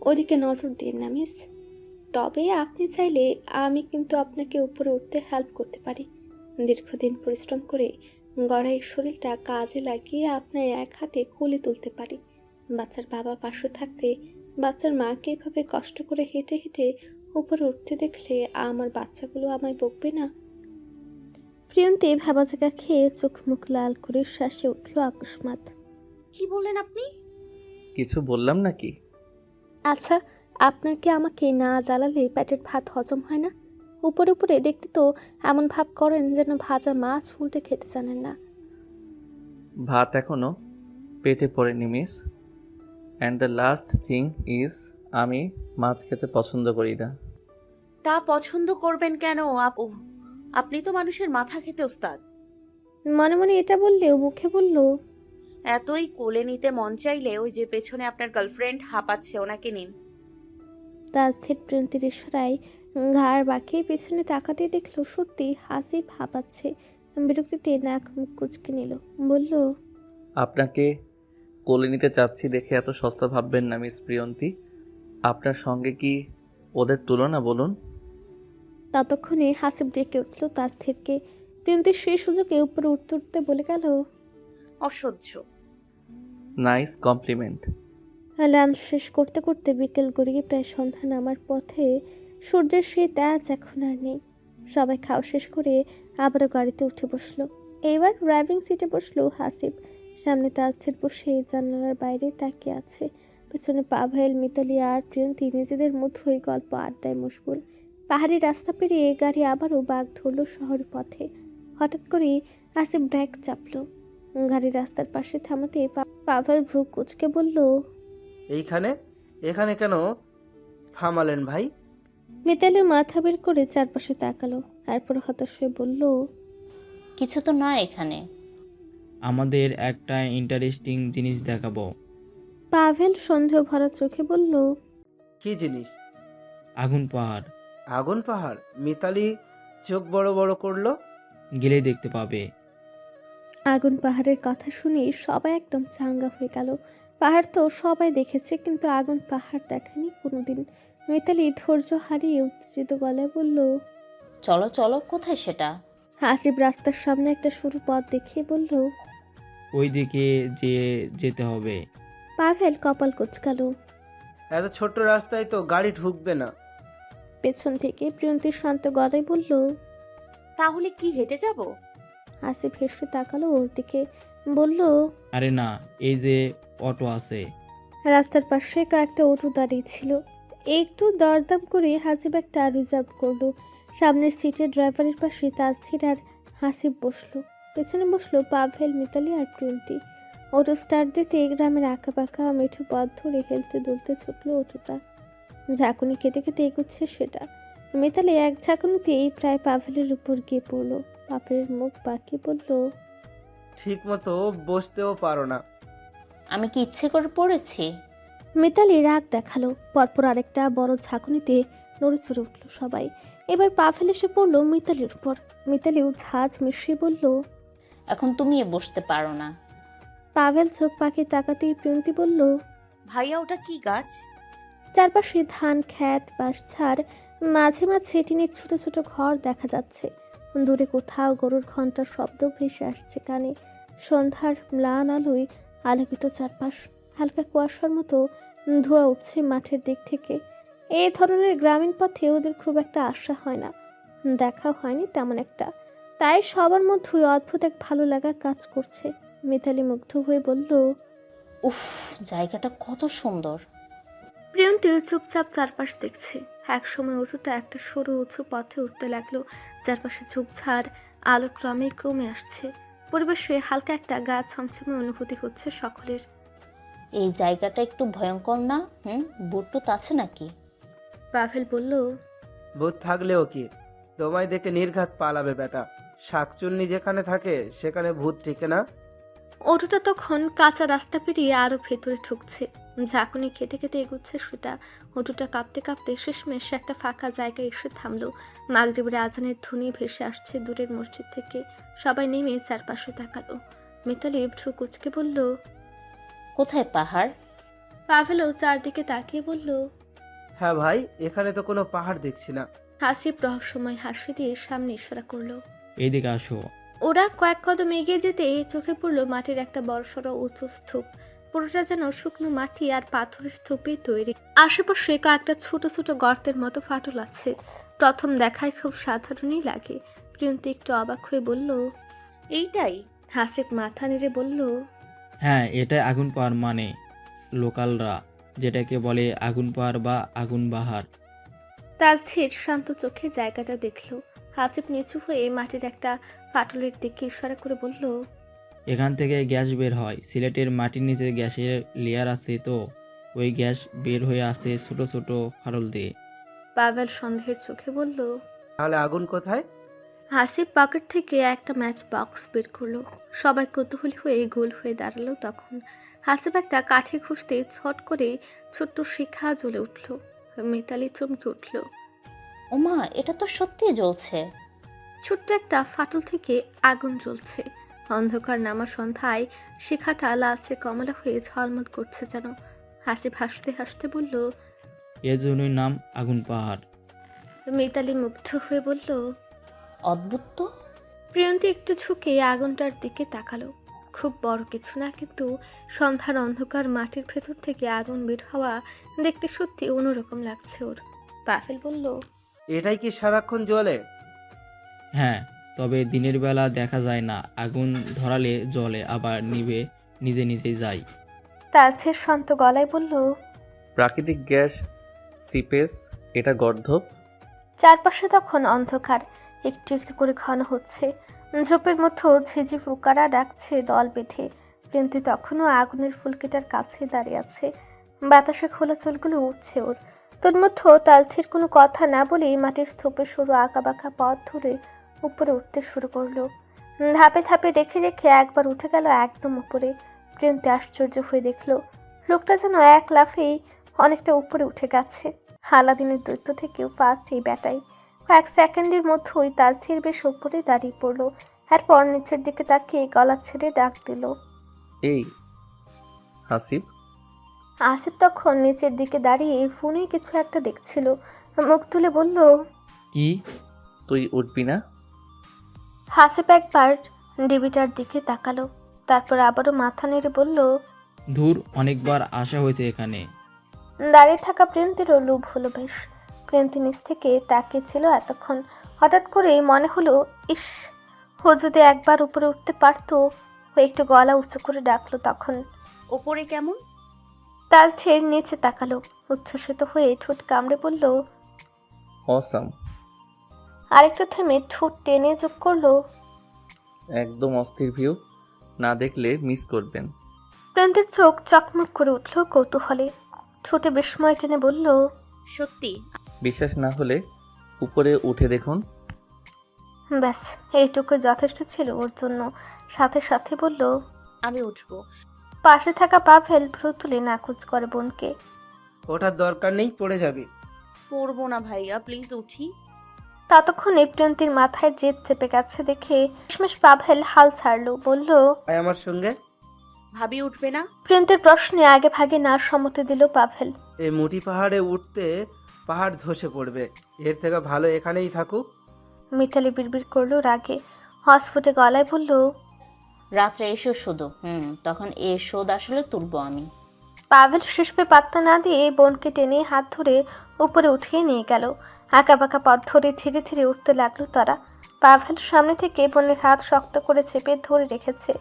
ওদিকে নজর দিন না মিস। তবে আপনি চাইলে আমি কিন্তু আপনাকে উপরে উঠতে হেল্প করতে পারি। দীর্ঘদিন পরিশ্রম করে গড়া এই শরীরটা কাজে লাগিয়ে আপনার এক হাতে কোলে তুলতে পারি। বাচ্চার বাবা পাশে থাকতে বাচ্চার মাকে এভাবে কষ্ট করে হেঁটে হেঁটে উপরে উঠতে দেখলে আমার বাচ্চাগুলো আমায় বকবে না? প্রিয়ন্তী ভাবা জায়গা খেয়ে চোখ মুখ লাল করে শ্বাসে উঠল আকস্মাৎ। কি বললেন আপনি? কিছু বললাম নাকি? আচ্ছা, আপনার কি আমাকে না জ্বালালে পেটের ভাত হজম হয় না? উপরে উপরে দেখতে তো এমন ভাব করেন যেন ভাজা মাছ উল্টে খেতে জানেন না। ভাত এখনো পেটে পড়েনি miss. And the last thing is, আমি মাছ খেতে পছন্দ করি না। তা পছন্দ করবেন কেন? আপনি তো মানুষের মাথা খেতে ওস্তাদ। মনে মনে এটা বললেও মুখে বলল, এতই কোলে নিতে মন চাইলে ওই যে পেছনে আপনার গার্লফ্রেন্ড হাঁপাচ্ছে, ওনাকে নিন। তাজধীর প্রিয়ন্তীর ইশারায় ঘাড় বাঁকিয়ে পেছনে তাকাতে দেখলো সত্যি হাসিব হাঁপাচ্ছে। বিরক্তিতে নাক মুখ কুচকে নিল, বলল, আপনাকে কোলে নিতে চাচ্ছি দেখে এত সস্তা ভাববেন না মিস প্রিয়ন্তী। আপনার সঙ্গে কি ওদের তুলনা বলুন? ততক্ষণে হাসিব ডেকে উঠল তাসথিরকে। প্রিয়ন্তী সেই সুযোগে উপরে উঠতে উঠতে বলে গেল, অসহ্য। Nice complement. লাঞ্চ শেষ করতে করতে বিকেল গড়িয়ে প্রায় সন্ধ্যা নামার পথে সূর্যের সেই তেজ এখন আর নেই। সবাই খাওয়া শেষ করে আবারও গাড়িতে উঠে বসলো। এইবার ড্রাইভিং সিটে বসলো হাসিব। সামনে তাসথির বসে জানালার বাইরে তাকিয়ে আছে। পেছনে পাভেল, মিতালি আর প্রিয়ন্তী নিজেদের মধ্যই গল্প আড্ডায় মশগুল। পাহাড়ি রাস্তা পেরিয়ে গাড়ি আবারও বাঁক ধরল শহরের পথে। হঠাৎ করে হাসিব ব্রেক চাপলো। গাড়ি রাস্তার পাশে থামাতে পাভেল ভ্রু কুচকে বলল, এখানে কেন থামালেন ভাই? মিতালি মাথা বের করে চারপাশে তাকালো, তারপর হতাশ হয়ে বলল, কিছু তো নয় এখানে। আমাদের একটা ইন্টারেস্টিং জিনিস দেখাবো। পাভেল সন্দেহ ভরা চোখে বলল, কি জিনিস? আগুন পাহাড়। আগুন পাহাড়? মিতালি চোখ বড় বড় করলো। গেলেই দেখতে পাবে। আগুন পাহাড়ের কথা শুনে সবাই একদম চাঙ্গা হয়ে গেল। পাহাড় তো সবাই দেখেছে, কিন্তু আগুন পাহাড় দেখেনি কোনোদিন। মিতালি ধৈর্য হারিয়ে উত্তেজিত গলায় বলল, চলো চলো, কোথায় সেটা? হাসিব রাস্তার সামনে একটা সরু পথ দেখিয়ে বলল। ওই দিকে যেতে হবে। পাভেল কপাল কুঁচকালো। এত ছোট্ট রাস্তায় তো গাড়ি ঢুকবে না। পেছন থেকে প্রিয়ন্তীর শান্ত গলায় বলল। তাহলে কি হেঁটে যাব? হাসিব হেসে তাকালো ওর দিকে, বলল, আরে না, এই যে অটো আছে। রাস্তার পাশে কয়েকটা অটো দাঁড়িয়ে ছিল। একটু দরদাম করে হাসিব একটা রিজার্ভ করলো। সামনের সিটে ড্রাইভারের পাশে তাসথির আর হাসিব বসলো। পেছনে বসলো পাভেল, মিতালি আর প্রিয়ন্তী। অটো স্টার্ট দিতে গ্রামের আঁকাবাঁকা মেঠো পথ ধরে হেলতে দুলতে ছুটলো অটোটা। ঝাঁকুনি খেতে খেতে এগোচ্ছে সেটা। মিতালি এক ঝাঁকুনিতেই প্রায় পাভেলের উপর গিয়ে পড়লো। পাভেলের মুখ বাঁকিয়ে বলল, ঠিক মতো বসতেও পারো না। আমি কি ইচ্ছে করে পড়েছি? মিতালি রাগ দেখালো। পরপর আরেকটা বড় ঝাঁকুনিতে নড়ে চড়ে উঠল সবাই। এবার পাভেল এসে পড়লো মিতালির উপর। মিতালিও ঝাঁজ মিশিয়ে বলল, এখন তুমি বসতে পারো না। পাভেল চোখ পাখি তাকাতেই প্রিয়ন্তী বলল, ভাইয়া ওটা কি গাছ? চারপাশে ধান ক্ষেত, বাঁশঝাড়, মাঝে মাঝে টিনের ছোট ছোট ঘর দেখা যাচ্ছে। দূরে কোথাও গরুর ঘন্টার শব্দ ভেসে আসছে কানে। সন্ধ্যার ম্লান আলোয় আলোকিত চারপাশ। হালকা কুয়াশার মতো ধোঁয়া উঠছে মাঠের দিক থেকে। এই ধরনের গ্রামীণ পথে ওদের খুব একটা আশা হয় না, দেখা হয়নি তেমন একটা। তাই সবার মধ্যেই অদ্ভুত এক ভালো লাগা কাজ করছে। মিতালি মুগ্ধ হয়ে বলল, উফ, জায়গাটা কত সুন্দর। প্রিয়ন্তী চুপচাপ চারপাশ দেখছে। একসময় অটোটা একটা সরু উঁচু পথে উঠতে লাগলো। চারপাশে ঝোপঝাড়, আলো ক্রমে ক্রমে আসছে। পরিবেশে হালকা একটা গা ছমছমে অনুভূতি হচ্ছে সকলের। এই জায়গাটা একটু ভয়ঙ্কর না? বুটটুত আছে নাকি? পাভেল বলল, ভূত থাকলেও কি, তোমায় দেখে নির্ঘাত পালাবে বেটা। শাকচুন্নি যেখানে থাকে সেখানে ভূত টিকে না। অটোটা তখন কাঁচা রাস্তা পেরিয়ে আরো ভেতরে ঢুকছে। ঝাঁকুনি খেতে খেতে এগোচ্ছে সেটা। অটোটা কাঁপতে কাঁপতে শেষমেশ একটা ফাঁকা জায়গায় এসে থামলো। মাগরিবের আজানের ধ্বনি ভেসে আসছে দূরের মসজিদ থেকে। সবাই নেমে চারপাশে তাকালো। মিতালি ভ্রু কুচকে বলল, কোথায় পাহাড়? পাভেলও চারদিকে তাকিয়ে বলল, হ্যাঁ ভাই, এখানে তো কোনো পাহাড় দেখছি না। হাসিব রহস্যময় হাসি দিয়ে সামনে ইশারা করলো। এইদিকে আসো। ওরা কয়েক কদম এগিয়ে যেতে চোখে পড়লো মাটির একটা বড়সড় উঁচু স্তূপ। পুরোটা যেন শুকনো মাটি আর পাথরের স্তূপে তৈরি। আশেপাশে কয়েকটা ছোট ছোট গর্তের মতো ফাটল আছে। প্রথম দেখায় খুব সাধারণই লাগে। প্রিয়ন্তী একটু অবাক হয়ে বলল, এইটাই? হাসিব মাথা নেড়ে বলল, হ্যাঁ, এটাই আগুন পাহাড়, মানে লোকালরা যেটাকে বলে আগুন পাহাড় বা আগুন বাহার। তাসধীর শান্ত চোখে জায়গাটা দেখলো। হাসিব নিচু হয়ে মাটির একটা ফাটলের দিকে ইশারা করে বলল, এখান থেকে গ্যাস বের হয়। সিলেটের মাটির নিচে গ্যাসের লেয়ার আছে, তো ওই গ্যাস বের হয়ে আসে ছোট ছোট ফাটল দিয়ে। পাভেল সন্দেহের চোখে বলল, তাহলে আগুন কোথায়? হাসিব পকেট থেকে একটা ম্যাচ বক্স বের করলো। সবাই কৌতূহলী হয়ে গোল হয়ে দাঁড়ালো। তখন হাসিব একটা কাঠি খুঁজতে ছট করে ছোট্ট শিখা জ্বলে উঠল। মিতালি চমকে উঠল। ওমা, এটা তো সত্যিই জ্বলছে। ছোট্ট একটা ফাটল থেকে আগুন জ্বলছে। অন্ধকার নামা সন্ধ্যায় শিখাটা লালচে কমলা হয়ে ঝলমল করছে যেন। হাসিব হাসতে হাসতে বলল, এর জন্যই নাম আগুন পাহাড়। মিতালি মুগ্ধ হয়ে বলল। অদ্ভুত তো। প্রিয়ন্তী একটু ঝুঁকে আগুনটার দিকে তাকালো। খুব বড় কিছু না, কিন্তু সন্ধ্যার অন্ধকার মাটির ভেতর থেকে আগুন বের হওয়া দেখতে সত্যি অন্যরকম লাগছে ওর। পাভেল বলল, এটাই কি সারাক্ষণ জ্বলে? হ্যাঁ, তবে দিনের বেলা দেখা যায় না। আগুন ধরালে জ্বলে, আবার নিভে নিজে নিজেই যায়। তাসির শান্ত গলায় বলল। প্রাকৃতিক গ্যাস সিপেস, এটা গর্ধব। চারপাশে তখন অন্ধকার, একটু একটু করে ঘন হচ্ছে। ঝোপের মধ্যে ঝিঝি পোকারা ডাকছে দল বেঁধে। প্রিয়ন্তী তখনও আগুনের ফুলকিটার কাছে দাঁড়িয়ে আছে। বাতাসে খোলা চুলগুলো উঠছে ওর। তোর মধ্যে তাসির কোনো কথা না বলেই মাটির স্তূপে সরু আঁকা বাঁকা পথ ধরে উপরে উঠতে শুরু করলো। ধাপে ধাপে রেখে রেখে একবার উঠে গেল একদম উপরে। প্রিয়ন্তী আশ্চর্য হয়ে দেখলো লোকটা যেন এক লাফেই অনেকটা উপরে উঠে গেছে। আলাদিনের দৈত্য থেকেও ফাস্ট এই ব্যাটাই। কয়েক সেকেন্ডের মধ্যেই তাসির বেশ উপরে দাঁড়িয়ে পড়লো। এরপর নিচের দিকে তাকিয়ে গলা ছেড়ে ডাক দিল। এই হাসিব। আসিফ তখন নিচের দিকে দাঁড়িয়ে ফোনে কিছু একটা দেখছিল। মুখ তুলে বলল, কি? তুই উঠবি না? হাসিফ একবার ডিবিটার দিকে তাকালো, তারপর আবারও মাথা নেড়ে বলল। ধুর, অনেকবার আসা হয়েছে এখানে। দাঁড়িয়ে থাকা প্রিয়ন্তীরও লোভ হলো বেশ। প্রিয়ন্তী নিচ থেকে তাকিয়েছিল এতক্ষণ। হঠাৎ করে মনে হলো, ইস, ও যদি একবার উপরে উঠতে পারতো। ও একটু গলা উঁচু করে ডাকলো তখন। ওপরে কেমন? তালছের নিচে তাকালো, উচ্ছ্বসিত হয়ে ঠোঁট কামড়ে বলল। অসাম। আরেকটু থেমে ঠোঁট টেনে যোগ করলো। একদম অস্থির ভিউ, না দেখলে মিস করবেন। প্রিয়ন্তীর চোখ চকমক করে উঠল কৌতূহলে। ঠোঁটে বিস্ময় টেনে বলল, সত্যি? বিশ্বাস না হলে উপরে উঠে দেখুন। ব্যাস এইটুকু যথেষ্ট ছিল ওর জন্য। সাথে সাথে বলল, আমি উঠবো। পাশে থাকা পাভেল ভ্রু তুলে নাকুচ করে বোনকে। ওঠার দরকার নেই, পড়ে যাবি। পড়বো না ভাইয়া, প্লিজ উঠি। ততক্ষণে প্রিয়ন্তীর মাথায় জেদ চেপে গেছে দেখে শেষমেশ পাভেল হাল ছাড়লো, বলল, আয় আমার সঙ্গে। ভাবি উঠবে না? প্রিয়ন্তীর প্রশ্নে আগে ভাগে না সম্মতি দিল পাভেল। এই মুঠি পাহাড়ে উঠতে পাহাড় ধসে পড়বে, এর থেকে ভালো এখানেই থাকুক। মিতালি বিড়বিড় করলো রাগে, অস্ফুটে গলায় বলল, রাত্রে এসো শুধু। তখন এ শোধ আসলে তুলবো আমি। পাভেল শেষপে পাত্তা না দিয়ে বোনকে টেনে হাত ধরে উপরে উঠিয়ে নিয়ে গেল। আঁকা বাঁকা পথ ধরে ধীরে ধীরে উঠতে লাগলো তারা। পাভেল সামনে থেকে বোনের হাত শক্ত করে চেপে ধরে রেখেছে।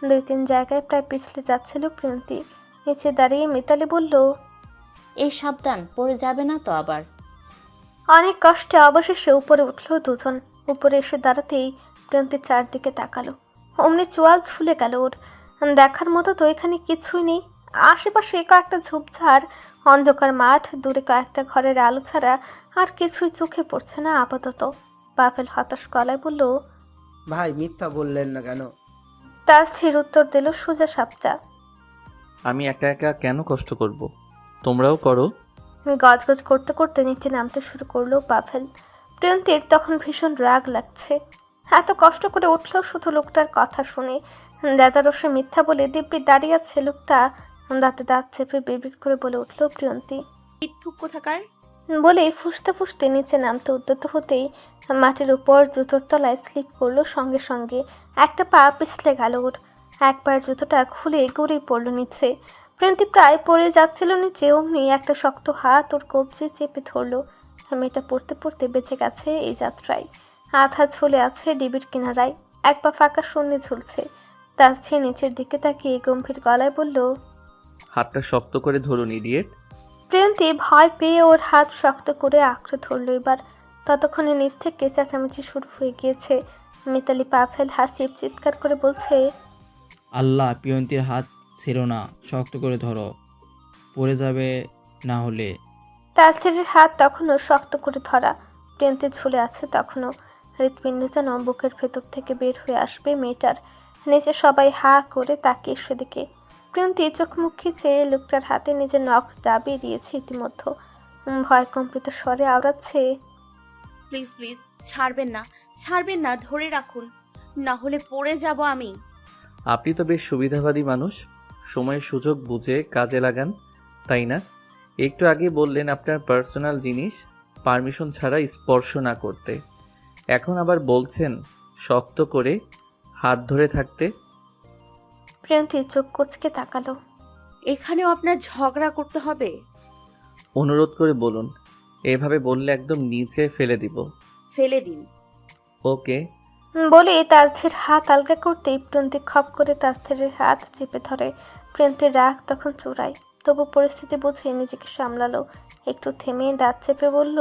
2-3 জায়গায় প্রায় পিছলে যাচ্ছিল প্রিয়ন্তী। নিচে দাঁড়িয়ে মিতালি বলল, এই সাবধান, পড়ে যাবে না তো আবার। অনেক কষ্টে অবশেষে উপরে উঠল দুজন। উপরে এসে দাঁড়াতেই প্রিয়ন্তী চারদিকে তাকালো। অমনি চোয়াল ঝুলে গেল ওর। দেখার মতো তো এখানে কিছুই নেই। আশেপাশে কয়েকটা ঝোপঝাড়, অন্ধকার মাঠ, দূরে কয়েকটা ঘরের আলো ছাড়া আর কিছুই চোখে পড়ছে না আপাতত। পাভেল হতাশ গলায় বলল, ভাই মিথ্যা বললেন না কেন? তার স্থির উত্তর দিল সোজা সাপটা। আমি একা একা কেন কষ্ট করব? তোমরাও করো। গজগজ করতে করতে নিচে নামতে শুরু করলো পাভেল। প্রিয়ন্তীর তখন ভীষণ রাগ লাগছে। এত কষ্ট করে উঠলো শুধু লোকটার কথা শুনে। দাদারসে মিথ্যা বলে দিব্যি দাঁড়িয়ে আছে লোকটা। দাঁতে দাঁত চেপে বিড়বিড় করে বলে উঠল প্রিয়ন্তী। ঠুক কোথাকার? বলে ফুসতে ফুসতে নিচে নামতে উদ্যত হতেই মাটির উপর জুতোর তলায় স্লিপ করলো। সঙ্গে সঙ্গে একটা পা পিছলে গেল ওর। একবার জুতোটা খুলে গড়িয়ে পড়লো নিচে। প্রিয়ন্তী প্রায় পড়ে যাচ্ছিল নিচে, অমনি একটা শক্ত হাত ওর কবজি চেপে ধরলো। মেয়েটা পড়তে পড়তে বেঁচে গেছে এই যাত্রায়। আধা ঝুলে আছে ডিবির কিনারায়, এক পা ফাঁকা শূন্যে ঝুলছে। তাসঝি নিচের দিকে তাকিয়ে গম্ভীর গলায় বলল, হাতটা শক্ত করে ধরুন ইডিয়েট। প্রিয়ন্তী ভয় পেয়ে ওর হাত শক্ত করে আঁকড়ে ধরল এবার। ততক্ষণে নিচ থেকে চেঁচামেচি শুরু হয়ে গিয়েছে। মিতালি পাভেল হাসিব চিৎকার করে বলছে, আল্লাহ, পিয়ন্তীর হাত ছেড়ো না, শক্ত করে ধরো, পড়ে যাবে না হলে। তাসঝির হাত তখনও শক্ত করে ধরা। প্রিয়ন্তী ঝুলে আছে তখনও। হৃৎপিণ্ড যেন বুকের ভেতর থেকে বের হয়ে আসবে মেয়েটার। নিচে সবাই হা করে তাকিয়ে সেদিকে। প্রিয়ন্তী চোখ মুখ খিচে লোকটার হাতে নিজের নখ দাবিয়ে দিয়েছে ইতিমধ্যে। ভয় কম্পিত স্বরে আওড়াচ্ছে, প্লিজ প্লিজ ছাড়বেন না, ছাড়বেন না, ধরে রাখুন, না হলে পড়ে যাব আমি। আপনি তো বেশ সুবিধাবাদী মানুষ, সময়ের সুযোগ বুঝে কাজে লাগান, তাই না? একটু আগে বললেন আপনার পার্সোনাল জিনিস পারমিশন ছাড়া স্পর্শ না করতে। এখন আবার বলছেন শক্ত করে হাত ধরে থাকতে। প্রিয়ন্তী চোখ কুচকে তাকালো। এখানেও আপনার ঝগড়া করতে হবে? অনুরোধ করে বলুন, এভাবে বললে একদম নিচে ফেলে দিব। ফেলে দিন। ওকে। বলে তাজধীর হাত আলগা করতেই প্রিয়ন্তী খপ করে তাজধীরের হাত চেপে ধরে। প্রিয়ন্তীর রাগ তখন চূড়ায়, তবু পরিস্থিতি বুঝে নিজেকে সামলালো। একটু থেমে দাঁত চেপে বলল,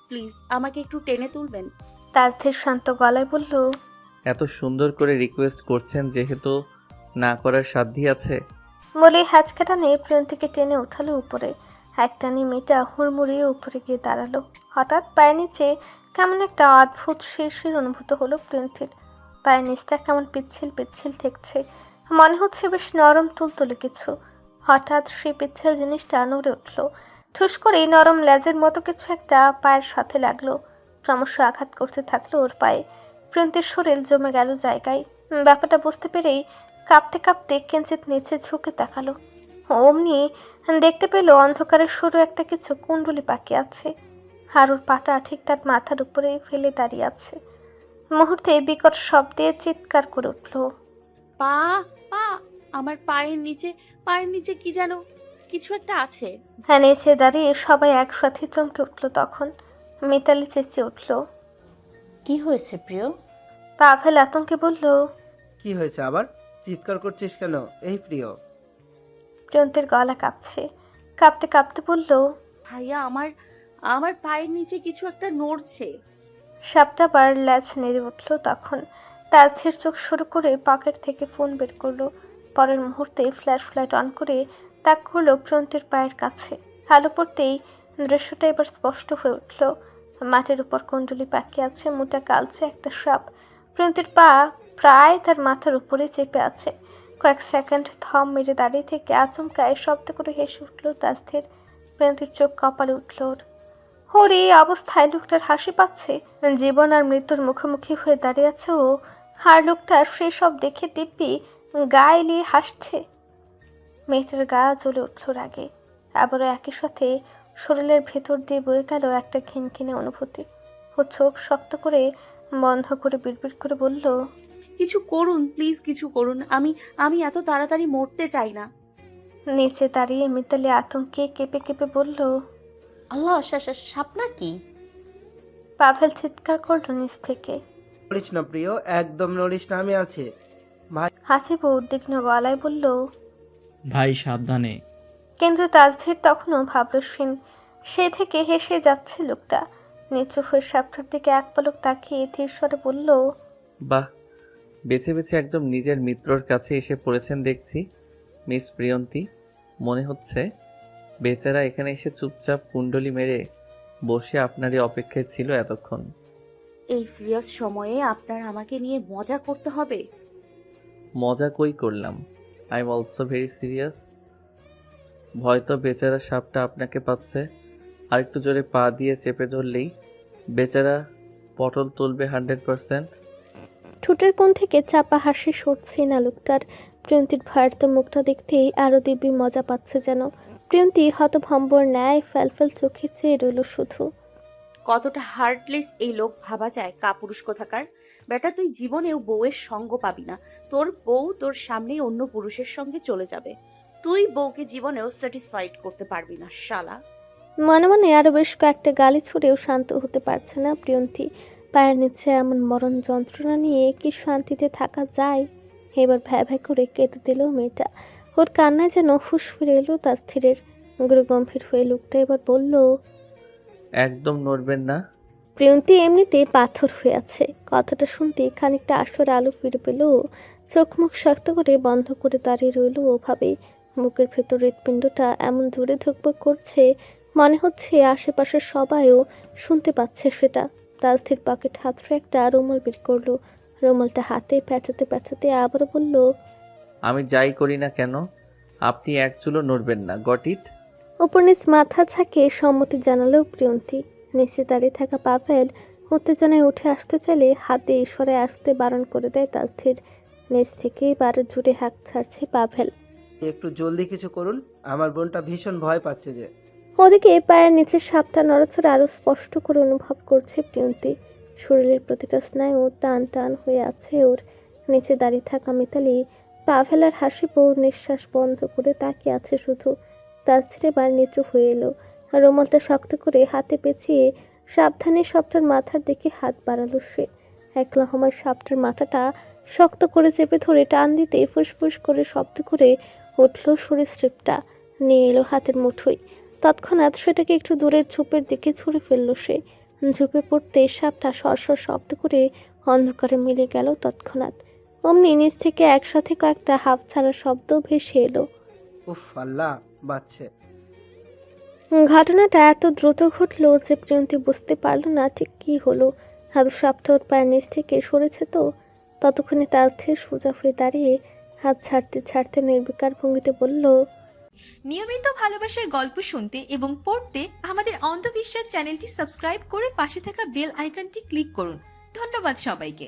প্লিজ আমাকে একটু টেনে তুলবেন। তাজধীর শান্ত গলায় বলল, এত সুন্দর করে রিকোয়েস্ট করছেন যেহেতু না করার সাধ্যই আছে। বলে হ্যাচকাটা নিয়ে প্রিয়ন্তীকে টেনে উঠালো উপরে। একটানি মেয়েটা হুড়মুড়িয়ে উপরে গিয়ে দাঁড়ালো। হঠাৎ পায়ের নিচে কেমন একটা অদ্ভুত শিরশির অনুভূত হলো প্রিয়ন্তীর। পায়ের নিচটা কেমন পিচ্ছিল পিচ্ছিল ঠেকছে, মনে হচ্ছে বেশ নরম তুলতুলে কিছু। হঠাৎ সেই পিচ্ছিল জিনিসটা নড়ে উঠলো। ঠুস করে নরম লেজের মতো কিছু একটা পায়ের সাথে লাগলো, ক্রমশ আঘাত করতে থাকলো ওর পায়ে। প্রিয়ন্তীর শরীর জমে গেল জায়গায়। ব্যাপারটা বুঝতে পেরেই কাঁপতে কাঁপতে কিঞ্চিত নিচে ঝুঁকে তাকালো। অমনি দেখতে পেল অন্ধকারের সরু একটা কিছু কুণ্ডলি পাকিয়ে আছে, আর ওর পাটা ঠিক তার মাথার উপরে ফেলে দাঁড়িয়ে আছে। মুহূর্তে বিকট শব্দে চিৎকার করে উঠল, পা পা আমার পায়ের নিচে কি যেন কিছু একটা আছে। হ্যাঁ, নিচে দাঁড়িয়ে সবাই একসাথে চমকে উঠল। তখন মিতালি চেঁচিয়ে উঠল। কি হয়েছে প্রিয়? পাভেল আতঙ্কে বলল, কি হয়েছে আবার? চিৎকার করছিস কেন এই প্রিয়? প্রিয়ন্তীর গলা কাঁপছে। কাঁপতে কাঁপতে বলল, ভাইয়া আমার পায়ের নিচে কিছু একটা নড়ছে। সাপটা বার ল্যাচ নেড়ে উঠল। তখন তাজধীর চোখ শুরু করে পকেট থেকে ফোন বের করলো। পরের মুহূর্তে ফ্ল্যাশ লাইট অন করে তাক করলো প্রিয়ন্তীর পায়ের কাছে। আলো পড়তেই দৃশ্যটা এবার স্পষ্ট হয়ে উঠল। মাটির উপর কুণ্ডলি পাকিয়ে আছে, মোটা কালচে একটা সাপ। প্রিয়ন্তীর পা প্রায় তার মাথার উপরে চেপে আছে। কয়েক সেকেন্ড থম মেরে দাঁড়িয়ে থেকে আচমকায় শব্দ করে হেসে উঠল তাজধীর। প্রিয়ন্তীর চোখ কপালে উঠল ওর। ওর এই অবস্থায় লোকটার হাসি পাচ্ছে, জীবন আর মৃত্যুর মুখোমুখি হয়ে দাঁড়িয়ে আছে ও, আর লোকটার সেই সব দেখে দিব্যি গা এলিয়ে হাসছে। মেয়েটার গা জ্বলে উঠল রাগে। আবারও একই সাথে শরীরের ভেতর দিয়ে বয়ে গেল একটা ঘিনঘিনে অনুভূতি। ও চোখ শক্ত করে বন্ধ করে বিড়বিড় করে বলল, কিছু করুন প্লিজ, কিছু করুন। আমি এত তাড়াতাড়ি মরতে চাই না। নিচে দাঁড়িয়ে মিতালি আতঙ্কে কেঁপে কেঁপে বলল, আল্লাহ, সাপ নাকি? পাভেল চিৎকার করলো নিচ থেকে। নড়িস না প্রিয়, একদম নড়িস না, আমি আছি। হাসিব উদ্বিগ্ন গলায় বলল। ভাই সাবধানে। কিন্তু তাজধীর তখনও ভাবরসীন। সে থেকে হেসে যাচ্ছে লোকটা। নিচু হয়ে সাপটার দিকে এক পলক তাকিয়ে ধীর স্বরে বলল, বাহ, বেছে বেছে একদম নিজের মিত্রর কাছে এসে পড়েছেন দেখছি মিস প্রিয়ন্তী। মনে হচ্ছে বেচারা এখানে এসে চুপচাপ কুণ্ডলি মেরে বসে আপনারই অপেক্ষায় ছিল এতক্ষণ। এই সিরিয়াস সময়ে আপনার আমাকে নিয়ে মজা করতে হবে? মজা কই করলাম, I am also very serious. হয়তো বেচারা সাপটা আপনাকে পাচ্ছে, আর একটু জোরে পা দিয়ে চেপে ধরলেই বেচারা পটল তুলবে 100%। ঠোঁটের কোণ থেকে চাপা হাসি সরছে না লোকটার। প্রিয়ন্তীর ভয়ার্ত মুখটা দেখতেই আরো দিব্যি মজা পাচ্ছে যেন। প্রিয়ন্তী হতভম্বর ন্যায় ফ্যালফ্যাল চোখে চেয়ে রইল শুধু। কতটা হার্টলেস এই লোক ভাবা যায়? কাপুরুষ কোথাকার বেটা, তুই জীবনেও বউয়ের সঙ্গ পাবি না। তোর বউ তোর সামনেই অন্য পুরুষের সঙ্গে চলে যাবে। তুই বউকে জীবনেও স্যাটিসফাইড করতে পারবি না শালা। মনে মনে আরো বেশ কয়েকটা গালি ছুড়েও শান্ত হতে পারছে না প্রিয়ন্তী। পায়ের নিচে এমন মরণ যন্ত্রণা নিয়ে কি শান্তিতে থাকা যায়? এবার ভ্যা ভ্যা করে কেঁদে দিল মেয়েটা। ওর কান্নায় যেন হুঁশ ফিরে এলো তাজধীরের। গম্ভীর হয়ে লোকটা এবার বলল, একদম নড়বেন না। প্রিয়ন্তী এমনিতে পাথর হয়ে আছে। কথাটা শুনতে খানিকটা আসর আলো ফিরে পেল। চোখ মুখ শক্ত করে বন্ধ করে দাঁড়িয়ে রইল ওভাবেই। বুকের ভেতর হৃৎপিণ্ডটা এমন জোরে ধুকপুক করছে, মনে হচ্ছে আশেপাশের সবাইও শুনতে পাচ্ছে সেটা। তাজধীর পকেট হাতড়ে একটা রুমাল বের করলো। রুমালটা হাতে প্যাঁচাতে প্যাঁচাতে আবারও বলল, আমি যাই করি না কেন আপনি এক চুলো নড়বেন না, গট ইট। উপর নিচ মাথা ঝাঁকিয়ে সম্মতি জানালো প্রিয়ন্তী। নিচে দাঁড়িয়ে থাকা পাভেল উত্তেজনায় উঠে আসতে চাইলে হাতে ঈশ্বরে আসতে বারণ করে দেয় তাজধীর। নিচ থেকে বারো জুড়ে হাঁক ছাড়ছে পাভেল। একটু জলদি কিছু করুন, আমার বোনটা ভীষণ ভয় পাচ্ছে যে। ওদিকে পায়ের নিচের সাপটা নড়াচড়া আরো স্পষ্ট করে অনুভব করছে প্রিয়ন্তী। শরীরের প্রতিটা স্নায়ু টান টান হয়ে আছে ওর। নিচে দাঁড়িয়ে থাকা মিতালি পা ফেলার হাসিপো নিঃশ্বাস বন্ধ করে তাকিয়ে আছে শুধু। তাসধীর এবার নিচু হয়ে এলো, রুমালটা শক্ত করে হাতে পেঁচিয়ে সাবধানে সাপটার মাথার দিকে হাত বাড়ালো সে। এক লহমায় সাপটার মাথাটা শক্ত করে চেপে ধরে টান দিতে ফুসফুস করে শব্দ করে উঠল সরীসৃপটা, নিয়ে এলো হাতের মুঠোয়। তৎক্ষণাৎ সেটাকে একটু দূরের ঝোপের দিকে ছুঁড়ে ফেললো সে। ঝোপে পড়তে সাপটা সরসর শব্দ করে অন্ধকারে মিলে গেল তৎক্ষণাৎ। অমনি নিচ থেকে একসাথে কয়েকটা হাফ ছাড়া শব্দ ভেসে এলো। উফ আল্লাহ, বাচ্চে। ঘটনাটা এত দ্রুত ঘটলো যে প্রিয়ন্তী বুঝতে পারলো না ঠিক কী হলো। হাত সাপটা ওর পায়ের নিচ থেকে সরেছে তো। ততক্ষণে তাসধীর সোজা হয়ে দাঁড়িয়ে হাত ছাড়তে ছাড়তে নির্বিকার ভঙ্গিতে বলল, নিয়মিত ভালোবাসার গল্প শুনতে এবং পড়তে আমাদের অন্ধবিশ্বাস চ্যানেলটি সাবস্ক্রাইব করে পাশে থাকা বেল আইকনটি ক্লিক করুন। ধন্যবাদ সবাইকে।